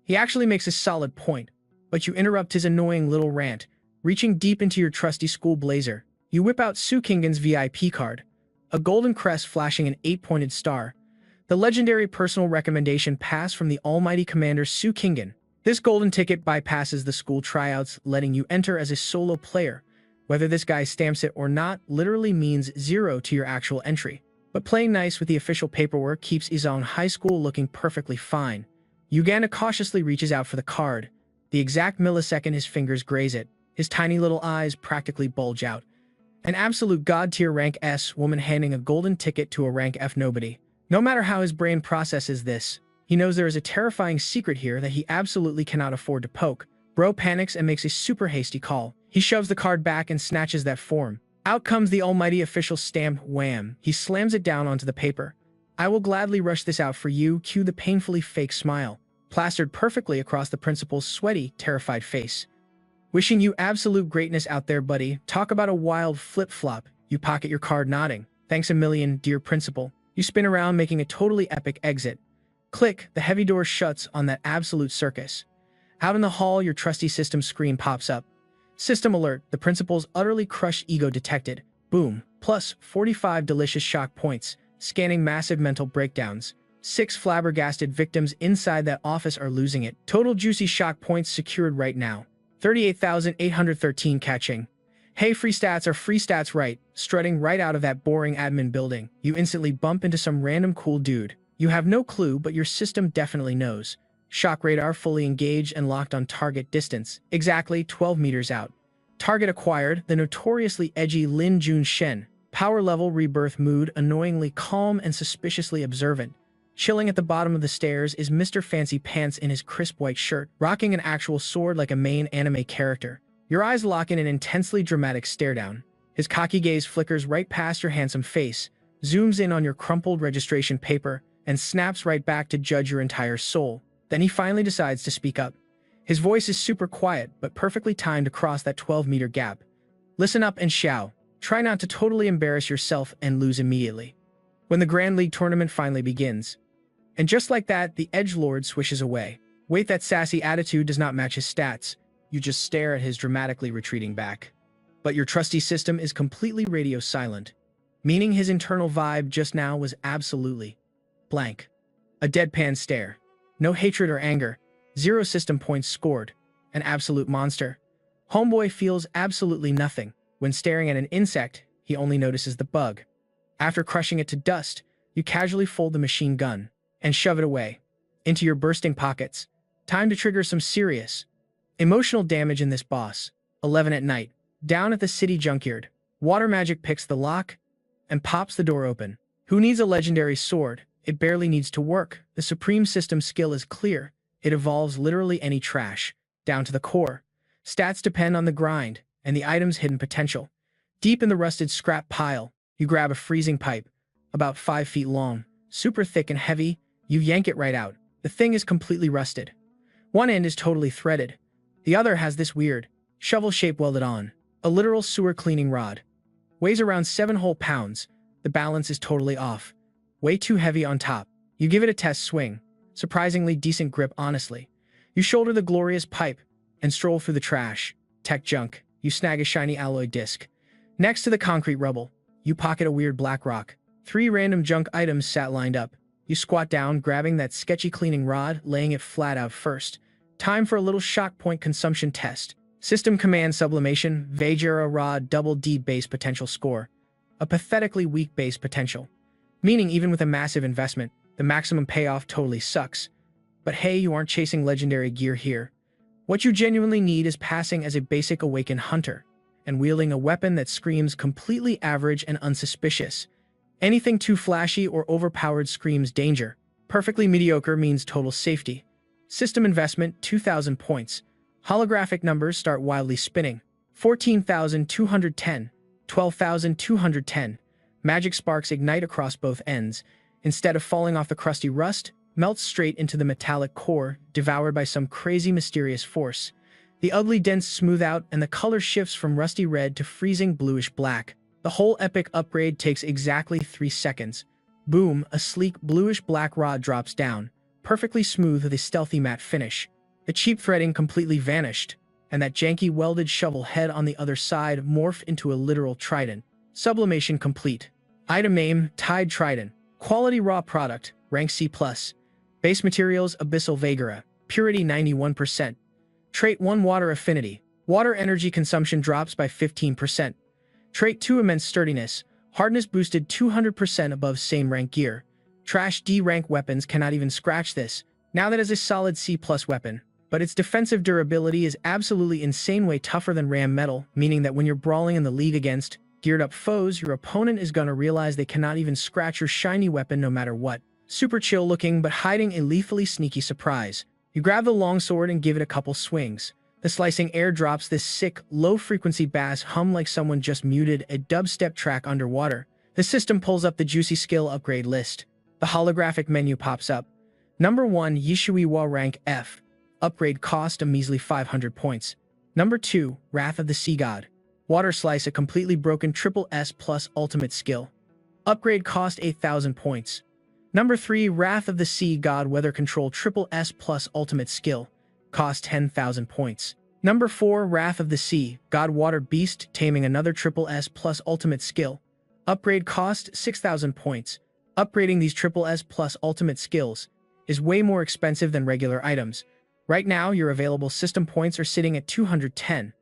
He actually makes a solid point, but you interrupt his annoying little rant. Reaching deep into your trusty school blazer, you whip out Su Kingan's VIP card, a golden crest flashing an 8-pointed star. The legendary personal recommendation pass from the almighty Commander Su Kingan. This golden ticket bypasses the school tryouts, letting you enter as a solo player. Whether this guy stamps it or not literally means 0 to your actual entry. But playing nice with the official paperwork keeps Izong High School looking perfectly fine. Uganda cautiously reaches out for the card. The exact millisecond his fingers graze it, his tiny little eyes practically bulge out. An absolute god-tier rank S woman handing a golden ticket to a rank F nobody. No matter how his brain processes this, he knows there is a terrifying secret here that he absolutely cannot afford to poke. Bro panics and makes a super hasty call. He shoves the card back and snatches that form. Out comes the almighty official stamp. Wham! He slams it down onto the paper. I will gladly rush this out for you. Cue the painfully fake smile, plastered perfectly across the principal's sweaty, terrified face. Wishing you absolute greatness out there, buddy. Talk about a wild flip-flop. You pocket your card, nodding. Thanks a million, dear principal. You spin around, making a totally epic exit. Click, the heavy door shuts on that absolute circus. Out in the hall, your trusty system screen pops up. System alert, the principal's utterly crushed ego detected. Boom, plus 45 delicious shock points, scanning massive mental breakdowns. 6 flabbergasted victims inside that office are losing it. Total juicy shock points secured right now. 38,813 catching. Hey, free stats are free stats, right? Strutting right out of that boring admin building, you instantly bump into some random cool dude. You have no clue, but your system definitely knows. Shock radar fully engaged and locked on target distance, exactly 12 meters out. Target acquired, the notoriously edgy Lin Jun Shen. Power level rebirth mood, annoyingly calm and suspiciously observant. Chilling at the bottom of the stairs is Mr. Fancy Pants in his crisp white shirt, rocking an actual sword like a main anime character. Your eyes lock in an intensely dramatic stare down. His cocky gaze flickers right past your handsome face, zooms in on your crumpled registration paper, and snaps right back to judge your entire soul. Then he finally decides to speak up. His voice is super quiet, but perfectly timed to cross that 12-meter gap. Listen up and shout. Try not to totally embarrass yourself and lose immediately. When the Grand League tournament finally begins. And just like that, the edgelord swishes away. Wait, that sassy attitude does not match his stats. You just stare at his dramatically retreating back. But your trusty system is completely radio silent, meaning his internal vibe just now was absolutely blank. A deadpan stare. No hatred or anger. 0 system points scored. An absolute monster. Homeboy feels absolutely nothing. When staring at an insect, he only notices the bug. After crushing it to dust, you casually fold the machine gun and shove it away into your bursting pockets. Time to trigger some serious emotional damage in this boss. 11 at night. Down at the city junkyard. Water magic picks the lock and pops the door open. Who needs a legendary sword? It barely needs to work. The supreme system skill is clear. It evolves literally any trash, down to the core. Stats depend on the grind and the item's hidden potential. Deep in the rusted scrap pile, you grab a freezing pipe, about 5 feet long, super thick and heavy, you yank it right out. The thing is completely rusted. One end is totally threaded. The other has this weird, shovel shape welded on. A literal sewer cleaning rod. Weighs around 7 whole pounds. The balance is totally off. Way too heavy on top. You give it a test swing. Surprisingly decent grip, honestly. You shoulder the glorious pipe and stroll through the trash. Tech junk. You snag a shiny alloy disc. Next to the concrete rubble, you pocket a weird black rock. 3 random junk items sat lined up. You squat down, grabbing that sketchy cleaning rod, laying it flat out first. Time for a little shock point consumption test. System command sublimation, Vajera rod double D base potential score. A pathetically weak base potential. Meaning even with a massive investment, the maximum payoff totally sucks. But hey, you aren't chasing legendary gear here. What you genuinely need is passing as a basic awakened hunter, and wielding a weapon that screams completely average and unsuspicious. Anything too flashy or overpowered screams danger. Perfectly mediocre means total safety. System investment, 2,000 points. Holographic numbers start wildly spinning. 14,210, 12,210. Magic sparks ignite across both ends. Instead of falling off the crusty rust, melts straight into the metallic core, devoured by some crazy mysterious force. The ugly dents smooth out and the color shifts from rusty red to freezing bluish black. The whole epic upgrade takes exactly 3 seconds. Boom, a sleek bluish black rod drops down, perfectly smooth with a stealthy matte finish. The cheap threading completely vanished, and that janky welded shovel head on the other side morphed into a literal trident. Sublimation complete. Item name, Tide Trident. Quality raw product, rank C+. Base materials, Abyssal Vagara. Purity 91%. Trait 1 Water Affinity. Water energy consumption drops by 15%. Trait 2 Immense Sturdiness. Hardness boosted 200% above same rank gear. Trash D rank weapons cannot even scratch this. Now that is a solid C+ weapon. But its defensive durability is absolutely insane, way tougher than RAM metal, meaning that when you're brawling in the league against geared up foes, your opponent is gonna realize they cannot even scratch your shiny weapon no matter what. Super chill looking, but hiding a lethally sneaky surprise. You grab the longsword and give it a couple swings. The slicing air drops this sick, low-frequency bass hum like someone just muted a dubstep track underwater. The system pulls up the juicy skill upgrade list. The holographic menu pops up. Number 1, Yishuiwa rank F. Upgrade cost a measly 500 points. Number 2, Wrath of the Sea God. Water Slice, a completely broken triple S plus ultimate skill. Upgrade cost 8,000 points. Number 3, Wrath of the Sea God Weather Control triple S plus ultimate skill. Cost 10,000 points. Number 4, Wrath of the Sea God Water Beast, taming another triple S plus ultimate skill. Upgrade cost 6,000 points. Upgrading these triple S plus ultimate skills is way more expensive than regular items. Right now, your available system points are sitting at 210.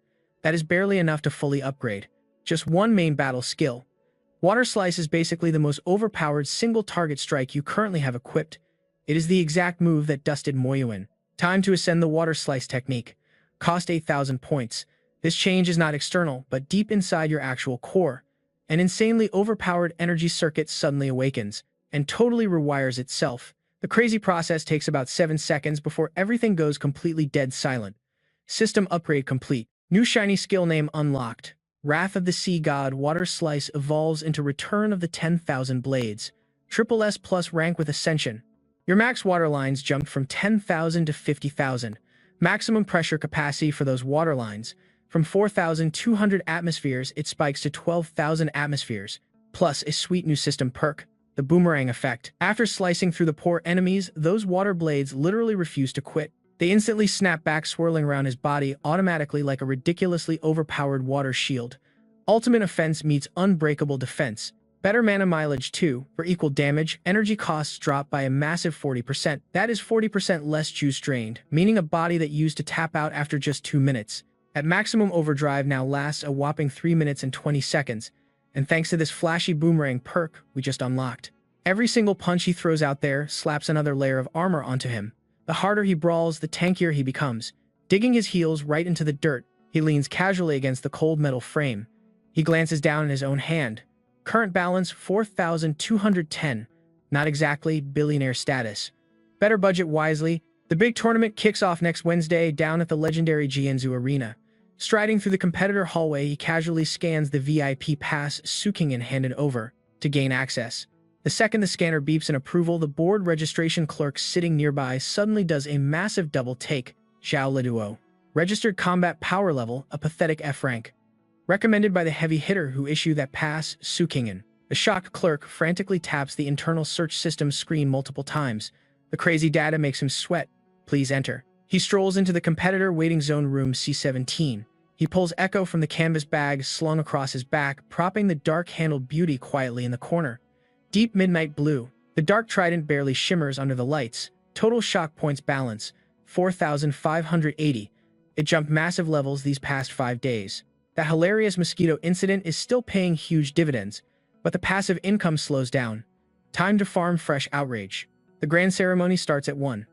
That is barely enough to fully upgrade. Just one main battle skill. Water Slice is basically the most overpowered single target strike you currently have equipped. It is the exact move that dusted Moyuin. Time to ascend the Water Slice technique. Cost 8,000 points. This change is not external, but deep inside your actual core. An insanely overpowered energy circuit suddenly awakens and totally rewires itself. The crazy process takes about 7 seconds before everything goes completely dead silent. System upgrade complete. New shiny skill name unlocked. Wrath of the Sea God Water Slice evolves into Return of the 10,000 Blades. Triple S plus rank with Ascension. Your max water lines jumped from 10,000 to 50,000. Maximum pressure capacity for those water lines. From 4,200 atmospheres, it spikes to 12,000 atmospheres. Plus a sweet new system perk. The boomerang effect. After slicing through the poor enemies, those water blades literally refuse to quit. They instantly snap back, swirling around his body automatically like a ridiculously overpowered water shield. Ultimate offense meets unbreakable defense. Better mana mileage too. For equal damage, energy costs drop by a massive 40%. That is 40% less juice drained, meaning a body that used to tap out after just 2 minutes. At maximum overdrive now lasts a whopping 3 minutes and 20 seconds. And thanks to this flashy boomerang perk we just unlocked. Every single punch he throws out there slaps another layer of armor onto him. The harder he brawls, the tankier he becomes. Digging his heels right into the dirt, he leans casually against the cold metal frame. He glances down at his own hand. Current balance 4,210. Not exactly billionaire status. Better budget wisely. The big tournament kicks off next Wednesday down at the legendary Jianzhou Arena. Striding through the competitor hallway, he casually scans the VIP pass Suking handed over to gain access. The second the scanner beeps in approval, the board registration clerk sitting nearby suddenly does a massive double take. Yahello. Registered combat power level, a pathetic F rank. Recommended by the heavy hitter who issued that pass, Sukingen. The shocked clerk frantically taps the internal search system screen multiple times. The crazy data makes him sweat. Please enter. He strolls into the competitor waiting zone room C17. He pulls Echo from the canvas bag slung across his back, propping the dark-handled beauty quietly in the corner. Deep midnight blue. The dark trident barely shimmers under the lights. Total shock points balance, 4,580. It jumped massive levels these past 5 days. That hilarious mosquito incident is still paying huge dividends, but the passive income slows down. Time to farm fresh outrage. The grand ceremony starts at 1.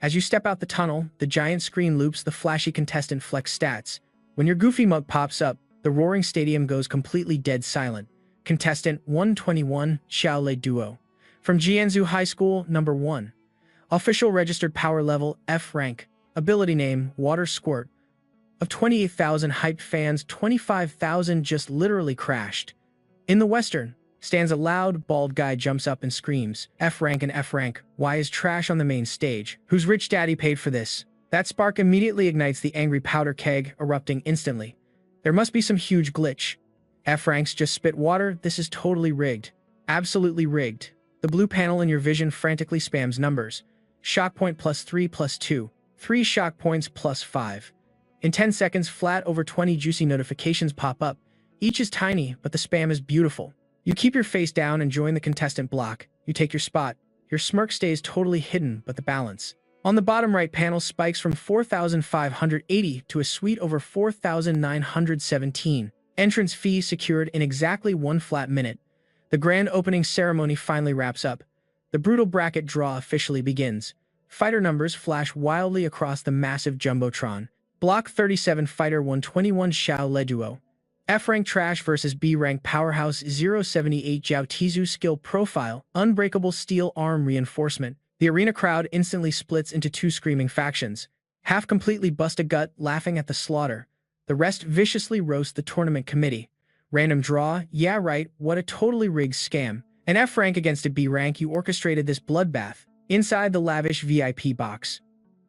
As you step out the tunnel, the giant screen loops the flashy contestant flex stats. When your goofy mug pops up, the roaring stadium goes completely dead silent. Contestant 121, Xiaolei Duo. From Jianzhou High School, number 1. Official registered power level, F rank. Ability name, Water Squirt. Of 28,000 hyped fans, 25,000 just literally crashed. In the Western, stands a loud, bald guy jumps up and screams, F rank and F rank, why is trash on the main stage? Whose rich daddy paid for this? That spark immediately ignites the angry powder keg, erupting instantly. There must be some huge glitch. F ranks just spit water, this is totally rigged. Absolutely rigged. The blue panel in your vision frantically spams numbers. Shock point +3 +2. 3 shock points +5. In 10 seconds, flat over 20 juicy notifications pop up. Each is tiny, but the spam is beautiful. You keep your face down and join the contestant block. You take your spot. Your smirk stays totally hidden, but the balance. On the bottom right panel spikes from 4,580 to a sweet over 4,917. Entrance fee secured in exactly 1 flat minute. The grand opening ceremony finally wraps up. The brutal bracket draw officially begins. Fighter numbers flash wildly across the massive jumbotron. Block 37 Fighter 121 Xiaolei Duo. F-rank trash versus B-rank powerhouse 078 Jiao Tizu skill profile, unbreakable steel arm reinforcement. The arena crowd instantly splits into 2 screaming factions. Half completely bust a gut, laughing at the slaughter. The rest viciously roast the tournament committee. Random draw, yeah right, what a totally rigged scam. An F-rank against a B-rank, you orchestrated this bloodbath. Inside the lavish VIP box.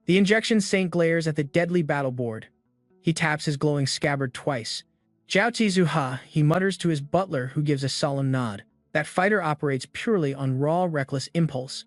The injection saint glares at the deadly battle board. He taps his glowing scabbard twice. Jiao Tizu ha, he mutters to his butler who gives a solemn nod. That fighter operates purely on raw, reckless impulse.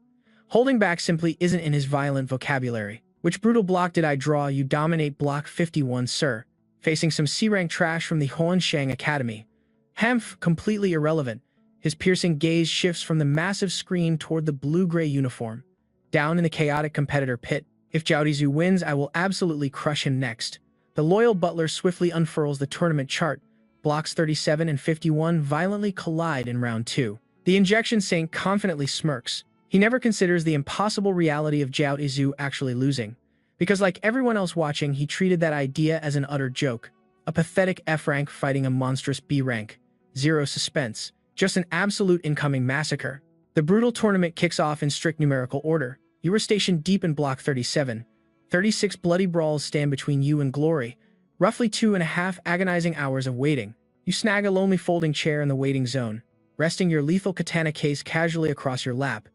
Holding back simply isn't in his violent vocabulary. Which brutal block did I draw? You dominate block 51, sir. Facing some C-rank trash from the Huanshang Academy. Hemph, completely irrelevant. His piercing gaze shifts from the massive screen toward the blue-gray uniform. Down in the chaotic competitor pit. If Jiao Tizu wins, I will absolutely crush him next. The loyal butler swiftly unfurls the tournament chart. Blocks 37 and 51 violently collide in round 2. The injection saint confidently smirks. He never considers the impossible reality of Jiao Tizu actually losing. Because like everyone else watching, he treated that idea as an utter joke. A pathetic F-rank fighting a monstrous B-rank. Zero suspense. Just an absolute incoming massacre. The brutal tournament kicks off in strict numerical order. You were stationed deep in block 37. 36 bloody brawls stand between you and glory. Roughly 2.5 agonizing hours of waiting. You snag a lonely folding chair in the waiting zone, resting your lethal katana case casually across your lap.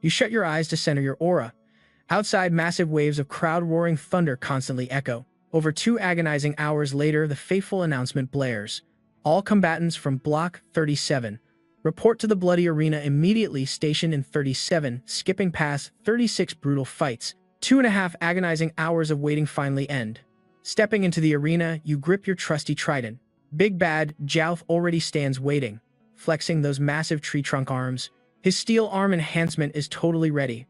You shut your eyes to center your aura. Outside, massive waves of crowd-roaring thunder constantly echo. Over 2 agonizing hours later, the fateful announcement blares. All combatants from block 37 report to the bloody arena immediately. Stationed in 37, skipping past 36 brutal fights. 2.5 agonizing hours of waiting finally end. Stepping into the arena, you grip your trusty trident. Big Bad Jiao already stands waiting, flexing those massive tree trunk arms. His steel arm enhancement is totally ready.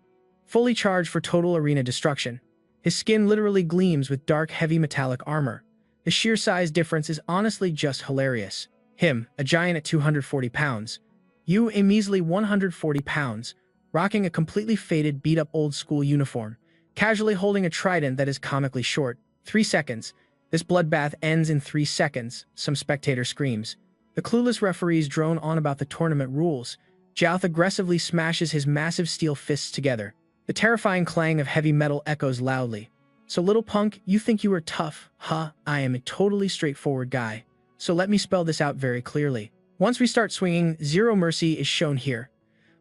Fully charged for total arena destruction. His skin literally gleams with dark, heavy metallic armor. The sheer size difference is honestly just hilarious. Him, a giant at 240 pounds. You, a measly 140 pounds, rocking a completely faded, beat-up old-school uniform, casually holding a trident that is comically short. 3 seconds. This bloodbath ends in 3 seconds, some spectator screams. The clueless referees drone on about the tournament rules. Jiao aggressively smashes his massive steel fists together. The terrifying clang of heavy metal echoes loudly. So little punk, you think you are tough, huh? I am a totally straightforward guy. So let me spell this out very clearly. Once we start swinging, zero mercy is shown here.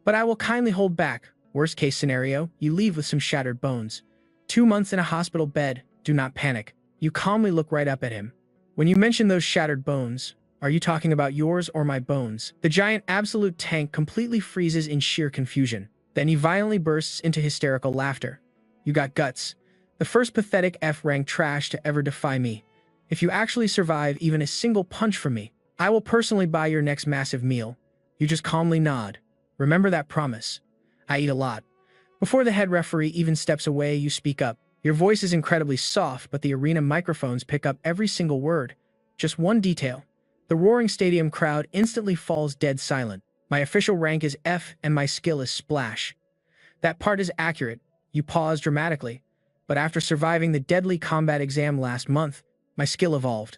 But I will kindly hold back. Worst case scenario, you leave with some shattered bones. 2 months in a hospital bed, do not panic. You calmly look right up at him. When you mention those shattered bones, are you talking about yours or my bones? The giant absolute tank completely freezes in sheer confusion. Then he violently bursts into hysterical laughter. You got guts. The first pathetic F-rank trash to ever defy me. If you actually survive even a single punch from me, I will personally buy your next massive meal. You just calmly nod. Remember that promise. I eat a lot. Before the head referee even steps away, you speak up. Your voice is incredibly soft, but the arena microphones pick up every single word. Just one detail. The roaring stadium crowd instantly falls dead silent. My official rank is F and my skill is Splash. That part is accurate. You pause dramatically. But after surviving the deadly combat exam last month, my skill evolved.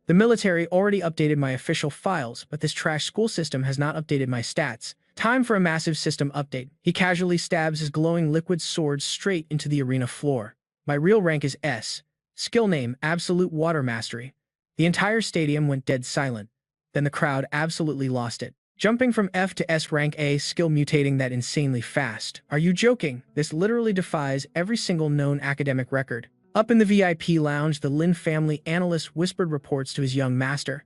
The military already updated my official files, but this trash school system has not updated my stats. Time for a massive system update. He casually stabs his glowing liquid sword straight into the arena floor. My real rank is S. Skill name, Absolute Water Mastery. The entire stadium went dead silent. Then the crowd absolutely lost it. Jumping from F to S rank A, skill mutating that insanely fast. Are you joking? This literally defies every single known academic record. Up in the VIP lounge, the Lin family analyst whispered reports to his young master.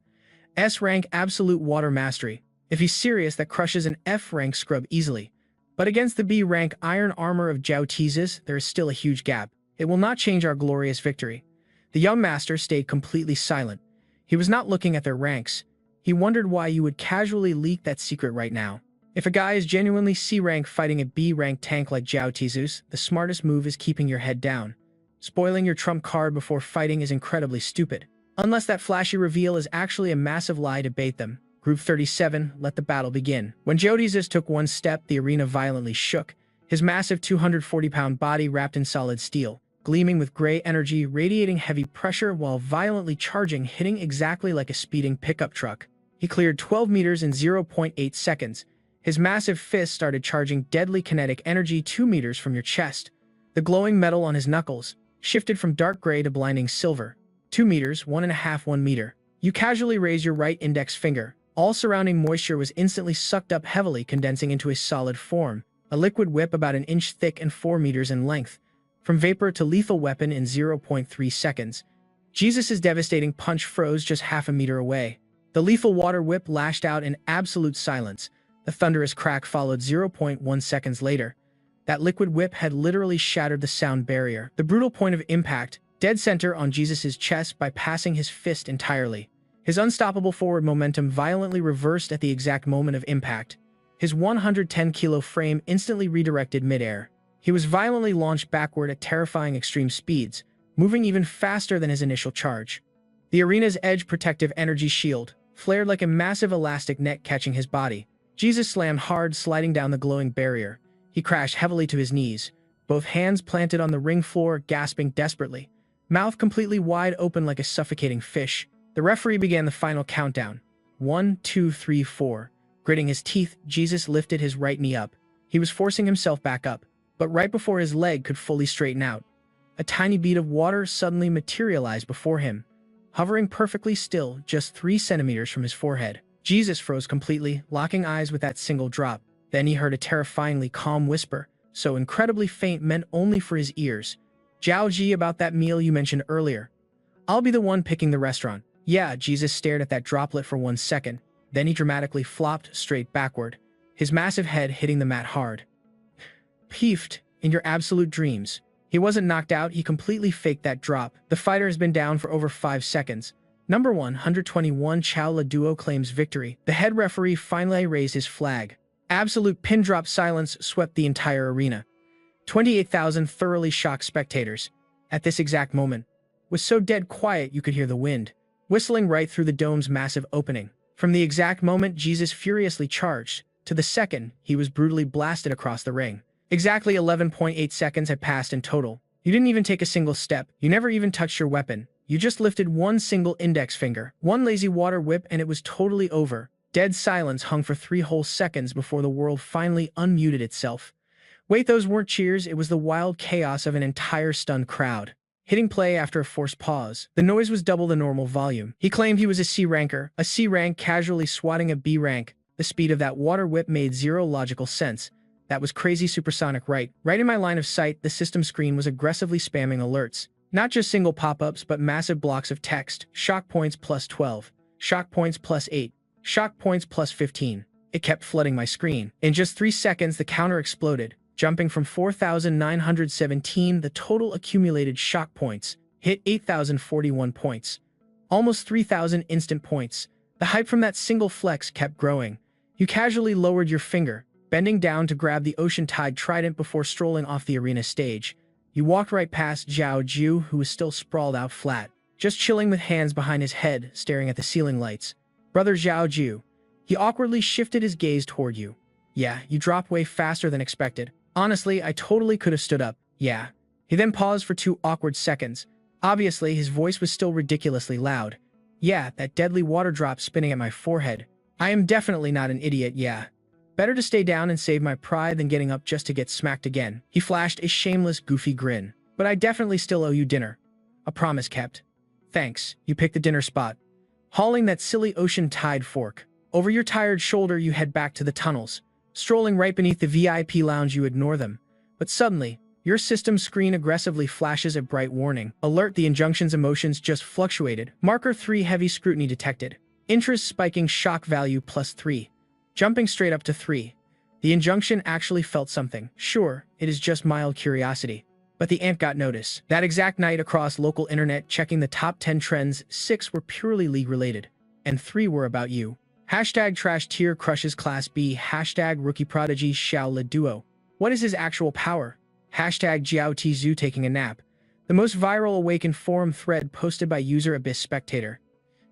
S rank Absolute Water Mastery. If he's serious, that crushes an F rank scrub easily. But against the B rank Iron Armor of Zhao Tizes, there is still a huge gap. It will not change our glorious victory. The young master stayed completely silent. He was not looking at their ranks. He wondered why you would casually leak that secret right now. If a guy is genuinely C rank fighting a B rank tank like Zhao Tizes, the smartest move is keeping your head down. Spoiling your trump card before fighting is incredibly stupid. Unless that flashy reveal is actually a massive lie to bait them. Group 37, let the battle begin. When Zhao Tizes took one step, the arena violently shook. His massive 240-pound body wrapped in solid steel, gleaming with gray energy, radiating heavy pressure while violently charging, hitting exactly like a speeding pickup truck. He cleared 12 meters in 0.8 seconds. His massive fist started charging deadly kinetic energy 2 meters from your chest. The glowing metal on his knuckles shifted from dark gray to blinding silver. 2 meters, 1.5 meter. You casually raise your right index finger. All surrounding moisture was instantly sucked up heavily, condensing into a solid form. A liquid whip about an inch thick and 4 meters in length. From vapor to lethal weapon in 0.3 seconds. Jesus' devastating punch froze just half a meter away. The lethal water whip lashed out in absolute silence. The thunderous crack followed 0.1 seconds later. That liquid whip had literally shattered the sound barrier. The brutal point of impact, dead center on Jesus' chest, bypassing his fist entirely. His unstoppable forward momentum violently reversed at the exact moment of impact. His 110-kilo frame instantly redirected midair. He was violently launched backward at terrifying extreme speeds, moving even faster than his initial charge. The arena's edge protective energy shield flared like a massive elastic net catching his body. Jesus slammed hard, sliding down the glowing barrier. He crashed heavily to his knees, both hands planted on the ring floor, gasping desperately, mouth completely wide open like a suffocating fish. The referee began the final countdown. 1, 2, 3, 4. Gritting his teeth, Jesus lifted his right knee up. He was forcing himself back up, but right before his leg could fully straighten out, a tiny bead of water suddenly materialized before him, hovering perfectly still just 3 centimeters from his forehead. Jesus froze completely, locking eyes with that single drop. Then he heard a terrifyingly calm whisper, so incredibly faint meant only for his ears. Zhao Ji, about that meal you mentioned earlier. I'll be the one picking the restaurant. Yeah, Jesus stared at that droplet for 1 second. Then he dramatically flopped straight backward, his massive head hitting the mat hard. Peeved, in your absolute dreams. He wasn't knocked out, he completely faked that drop. The fighter has been down for over 5 seconds. Number 121 Chao La Duo claims victory. The head referee finally raised his flag. Absolute pin drop silence swept the entire arena. 28,000 thoroughly shocked spectators. At this exact moment, was so dead quiet you could hear the wind whistling right through the dome's massive opening. From the exact moment Jesus furiously charged, to the second he was brutally blasted across the ring. Exactly 11.8 seconds had passed in total. You didn't even take a single step. You never even touched your weapon. You just lifted one single index finger, one lazy water whip, and it was totally over. Dead silence hung for 3 whole seconds before the world finally unmuted itself. Wait, those weren't cheers, it was the wild chaos of an entire stunned crowd. Hitting play after a forced pause, the noise was double the normal volume. He claimed he was a C ranker, a C rank casually swatting a B rank. The speed of that water whip made zero logical sense. That was crazy supersonic, right? Right in my line of sight, the system screen was aggressively spamming alerts. Not just single pop-ups, but massive blocks of text. Shock points plus 12. Shock points plus 8. Shock points plus 15. It kept flooding my screen. In just 3 seconds, the counter exploded. Jumping from 4,917, the total accumulated shock points hit 8,041 points. Almost 3,000 instant points. The hype from that single flex kept growing. You casually lowered your finger, bending down to grab the Ocean Tide trident before strolling off the arena stage. You walked right past Zhao Ju, who was still sprawled out flat, just chilling with hands behind his head, staring at the ceiling lights. Brother Zhao Ju. He awkwardly shifted his gaze toward you. Yeah, you dropped way faster than expected. Honestly, I totally could have stood up. Yeah. He then paused for 2 awkward seconds. Obviously, his voice was still ridiculously loud. Yeah, that deadly water drop spinning at my forehead. I am definitely not an idiot, yeah. Better to stay down and save my pride than getting up just to get smacked again. He flashed a shameless, goofy grin. But I definitely still owe you dinner. A promise kept. Thanks, you picked the dinner spot. Hauling that silly Ocean Tide fork. Over your tired shoulder, you head back to the tunnels. Strolling right beneath the VIP lounge, you ignore them. But suddenly, your system screen aggressively flashes a bright warning. Alert, the injunction's emotions just fluctuated. Marker 3, heavy scrutiny detected. Interest spiking, shock value plus 3. Jumping straight up to 3. The injunction actually felt something. Sure, it is just mild curiosity. But the ant got notice. That exact night across local internet, checking the top 10 trends, 6 were purely league-related. And 3 were about you. Hashtag trash tier crushes class B. Hashtag rookie prodigy Xiao Le Duo. What is his actual power? Hashtag Jiao Tizu taking a nap. The most viral Awaken forum thread posted by user Abyss Spectator.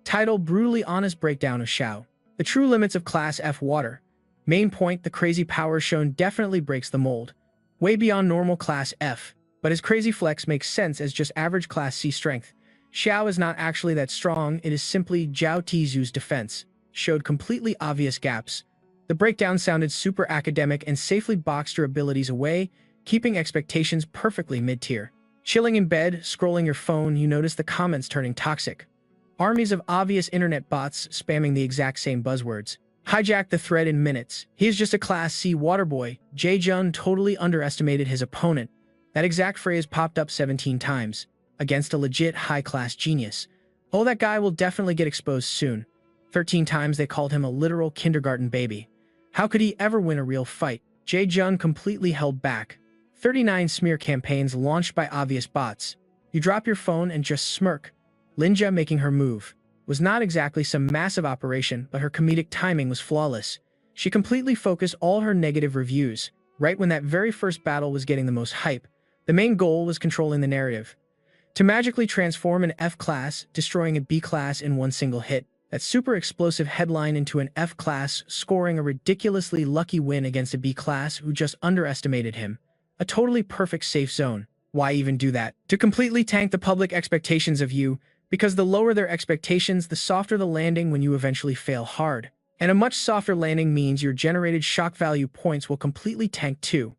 Title: brutally honest breakdown of Xiao. The true limits of Class F water. Main point: the crazy power shown definitely breaks the mold. Way beyond normal Class F. But his crazy flex makes sense as just average Class C strength. Xiao is not actually that strong, it is simply Jiao Tizu's defense. Showed completely obvious gaps. The breakdown sounded super academic and safely boxed your abilities away, keeping expectations perfectly mid-tier. Chilling in bed, scrolling your phone, you notice the comments turning toxic. Armies of obvious internet bots spamming the exact same buzzwords. Hijacked the thread in minutes. He is just a Class C waterboy. Jae-jun totally underestimated his opponent. That exact phrase popped up 17 times. Against a legit high-class genius. Oh, that guy will definitely get exposed soon. 13 times they called him a literal kindergarten baby. How could he ever win a real fight? Jae-jun completely held back. 39 smear campaigns launched by obvious bots. You drop your phone and just smirk. Linja making her move. Was not exactly some massive operation, but her comedic timing was flawless. She completely focused all her negative reviews, right when that very first battle was getting the most hype. The main goal was controlling the narrative. To magically transform an F class, destroying a B class in one single hit. That super explosive headline into an F class, scoring a ridiculously lucky win against a B class who just underestimated him. A totally perfect safe zone. Why even do that? To completely tank the public expectations of you, because the lower their expectations, the softer the landing when you eventually fail hard. And a much softer landing means your generated shock value points will completely tank too.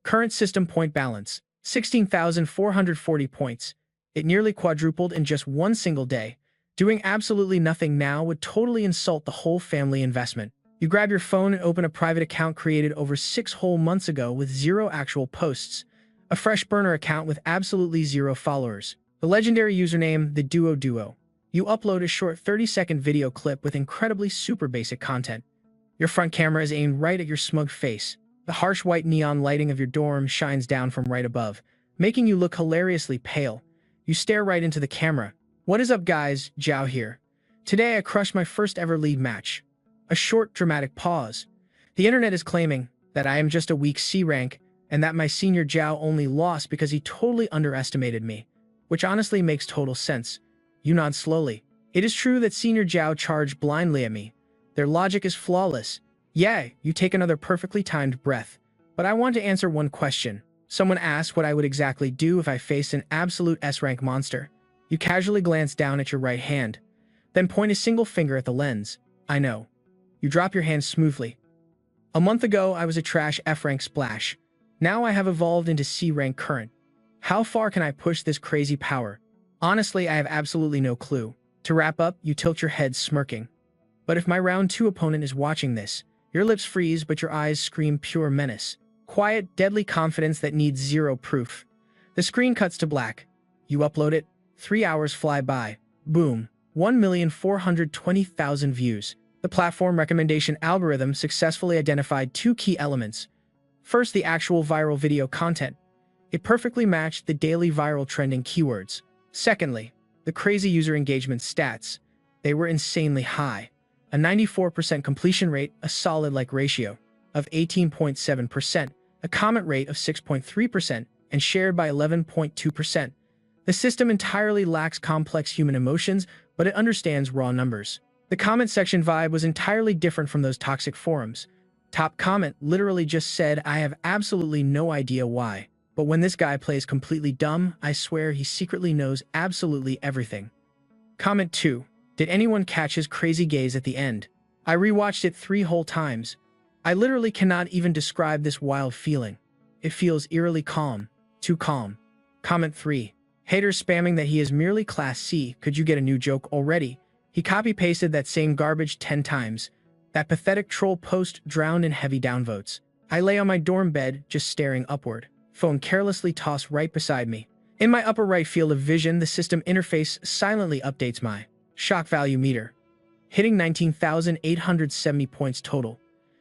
Current system point balance, 16,440 points. It nearly quadrupled in just one single day. Doing absolutely nothing now would totally insult the whole family investment. You grab your phone and open a private account created over 6 whole months ago with 0 actual posts. A fresh burner account with absolutely 0 followers. The legendary username, the Duo. You upload a short 30-second video clip with incredibly super basic content. Your front camera is aimed right at your smug face. The harsh white neon lighting of your dorm shines down from right above, making you look hilariously pale. You stare right into the camera. What is up, guys? Zhao here. Today I crushed my first ever league match. A short, dramatic pause. The internet is claiming that I am just a weak C rank and that my senior Zhao only lost because he totally underestimated me. Which honestly makes total sense. You nod slowly. It is true that senior Zhao charged blindly at me. Their logic is flawless. Yeah, you take another perfectly timed breath. But I want to answer one question. Someone asked what I would exactly do if I faced an absolute S-rank monster. You casually glance down at your right hand, then point a single finger at the lens. I know. You drop your hand smoothly. A month ago, I was a trash F-rank splash. Now I have evolved into C-rank current. How far can I push this crazy power? Honestly, I have absolutely no clue. To wrap up, you tilt your head smirking. But if my round 2 opponent is watching this, your lips freeze but your eyes scream pure menace. Quiet, deadly confidence that needs zero proof. The screen cuts to black. You upload it. 3 hours fly by. Boom. 1,420,000 views. The platform recommendation algorithm successfully identified 2 key elements. First, the actual viral video content. It perfectly matched the daily viral trending keywords. Secondly, the crazy user engagement stats. They were insanely high. A 94% completion rate, a solid like ratio of 18.7%, a comment rate of 6.3%, and shared by 11.2%. The system entirely lacks complex human emotions, but it understands raw numbers. The comment section vibe was entirely different from those toxic forums. Top comment literally just said, "I have absolutely no idea why. But when this guy plays completely dumb, I swear he secretly knows absolutely everything." Comment 2. Did anyone catch his crazy gaze at the end? I rewatched it 3 whole times. I literally cannot even describe this wild feeling. It feels eerily calm. Too calm. Comment 3. Haters spamming that he is merely Class C. Could you get a new joke already? He copy-pasted that same garbage 10 times. That pathetic troll post drowned in heavy downvotes. I lay on my dorm bed, just staring upward. Phone carelessly tossed right beside me. In my upper right field of vision, the system interface silently updates my shock value meter, hitting 19,870 points total,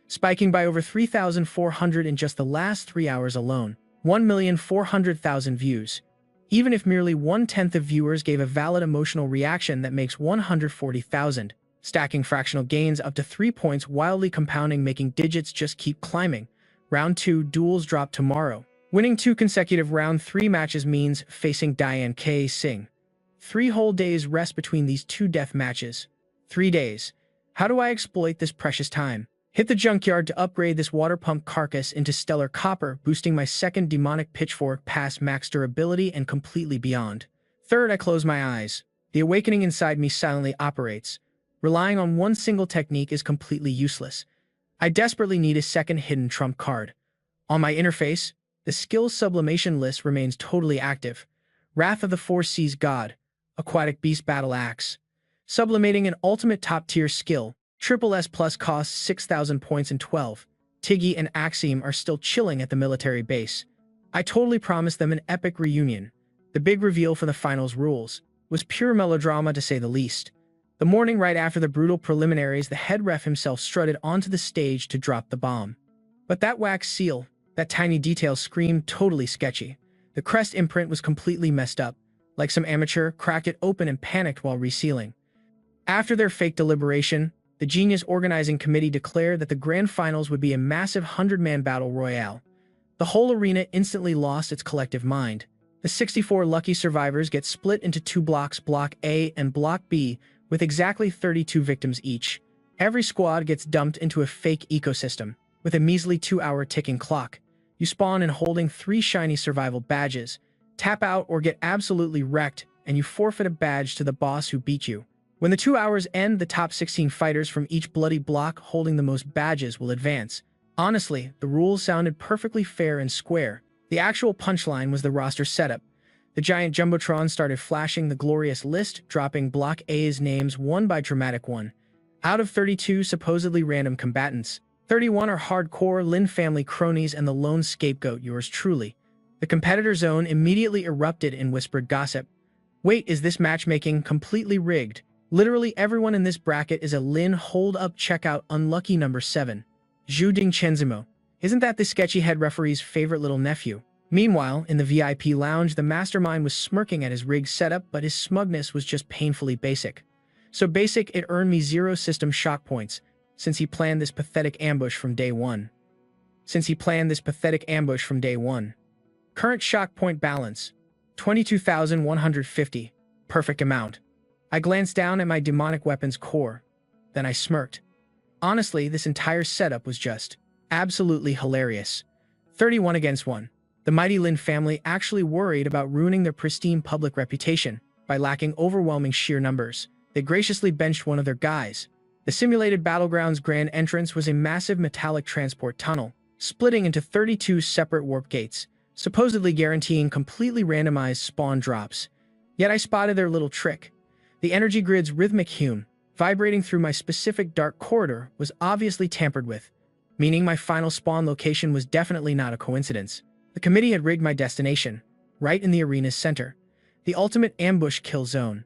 spiking by over 3,400 in just the last 3 hours alone. 1,400,000 views. Even if merely 1/10 of viewers gave a valid emotional reaction, that makes 140,000. Stacking fractional gains up to 3 points, wildly compounding, making digits just keep climbing. Round 2 duels drop tomorrow. Winning 2 consecutive round 3 matches means facing Diane K. Singh. 3 whole days rest between these 2 death matches. 3 days. How do I exploit this precious time? Hit the junkyard to upgrade this water pump carcass into stellar copper, boosting my second demonic pitchfork past max durability and completely beyond. Third, I close my eyes. The awakening inside me silently operates. Relying on one single technique is completely useless. I desperately need a second hidden trump card. On my interface, the skills sublimation list remains totally active. Wrath of the Four Seas God, Aquatic Beast Battle Axe. Sublimating an ultimate top-tier skill, Triple S Plus costs 6,000 points and 12. Tiggy and Axiom are still chilling at the military base. I totally promised them an epic reunion. The big reveal for the finals rules was pure melodrama to say the least. The morning right after the brutal preliminaries, the head ref himself strutted onto the stage to drop the bomb. But that wax seal, that tiny detail screamed totally sketchy. The crest imprint was completely messed up, like some amateur cracked it open and panicked while resealing. After their fake deliberation, the genius organizing committee declared that the grand finals would be a massive 100-man battle royale. The whole arena instantly lost its collective mind. The 64 lucky survivors get split into 2 blocks, Block A and Block B, with exactly 32 victims each. Every squad gets dumped into a fake ecosystem, with a measly 2-hour ticking clock. You spawn in holding 3 shiny survival badges. Tap out or get absolutely wrecked, and you forfeit a badge to the boss who beat you. When the 2 hours end, the top 16 fighters from each bloody block holding the most badges will advance. Honestly, the rules sounded perfectly fair and square. The actual punchline was the roster setup. The giant jumbotron started flashing the glorious list, dropping Block A's names one by dramatic one. Out of 32 supposedly random combatants, 31 are hardcore Lin family cronies and the lone scapegoat, yours truly. The competitor zone immediately erupted in whispered gossip. Wait, is this matchmaking completely rigged? Literally everyone in this bracket is a Lin hold-up checkout unlucky number 7. Zhu Dingchenzimo. Isn't that the sketchy head referee's favorite little nephew? Meanwhile, in the VIP lounge, the mastermind was smirking at his rigged setup, but his smugness was just painfully basic. So basic it earned me 0 system shock points, since he planned this pathetic ambush from day one. Current shock point balance, 22,150. Perfect amount. I glanced down at my demonic weapons core. Then I smirked. Honestly, this entire setup was just absolutely hilarious. 31 against 1. The mighty Lin family actually worried about ruining their pristine public reputation by lacking overwhelming sheer numbers. They graciously benched one of their guys. The simulated battleground's grand entrance was a massive metallic transport tunnel, splitting into 32 separate warp gates, supposedly guaranteeing completely randomized spawn drops. Yet I spotted their little trick. The energy grid's rhythmic hum, vibrating through my specific dark corridor was obviously tampered with, meaning my final spawn location was definitely not a coincidence. The committee had rigged my destination, right in the arena's center, the ultimate ambush kill zone.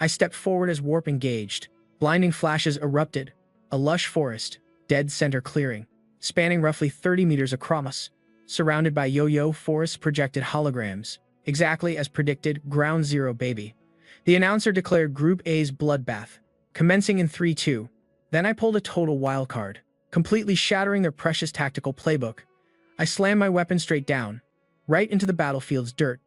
I stepped forward as warp engaged. Blinding flashes erupted, a lush forest, dead center clearing, spanning roughly 30 meters across, surrounded by yo-yo forest projected holograms. Exactly as predicted, Ground Zero baby. The announcer declared Group A's bloodbath, commencing in 3-2. Then I pulled a total wildcard, completely shattering their precious tactical playbook. I slammed my weapon straight down, right into the battlefield's dirt.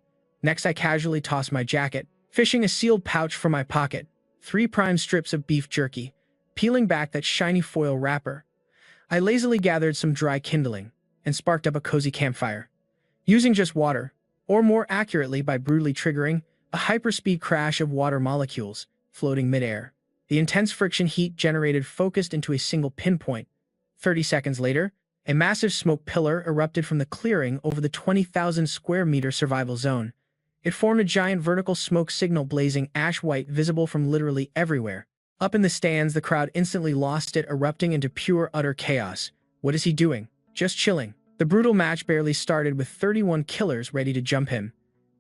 Next, I casually tossed my jacket, fishing a sealed pouch from my pocket, 3 prime strips of beef jerky, peeling back that shiny foil wrapper. I lazily gathered some dry kindling and sparked up a cozy campfire. Using just water, or more accurately by brutally triggering a hyperspeed crash of water molecules floating midair. The intense friction heat generated focused into a single pinpoint. 30 seconds later, a massive smoke pillar erupted from the clearing over the 20,000 square meter survival zone. It formed a giant vertical smoke signal blazing ash-white visible from literally everywhere. Up in the stands, the crowd instantly lost it, erupting into pure utter chaos. What is he doing? Just chilling. The brutal match barely started with 31 killers ready to jump him.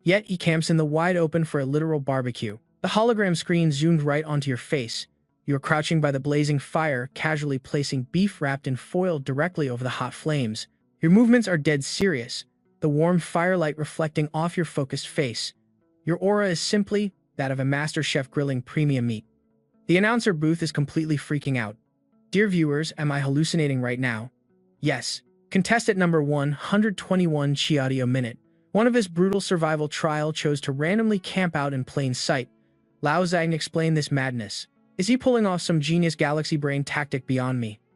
Yet he camps in the wide open for a literal barbecue. The hologram screen zoomed right onto your face. You are crouching by the blazing fire, casually placing beef wrapped in foil directly over the hot flames. Your movements are dead serious, the warm firelight reflecting off your focused face. Your aura is simply that of a master chef grilling premium meat. The announcer booth is completely freaking out. Dear viewers, am I hallucinating right now? Yes. Contestant number 121 Chiadio Minute. One of his brutal survival trial chose to randomly camp out in plain sight. Lao Zhang explained this madness. Is he pulling off some genius galaxy brain tactic beyond me?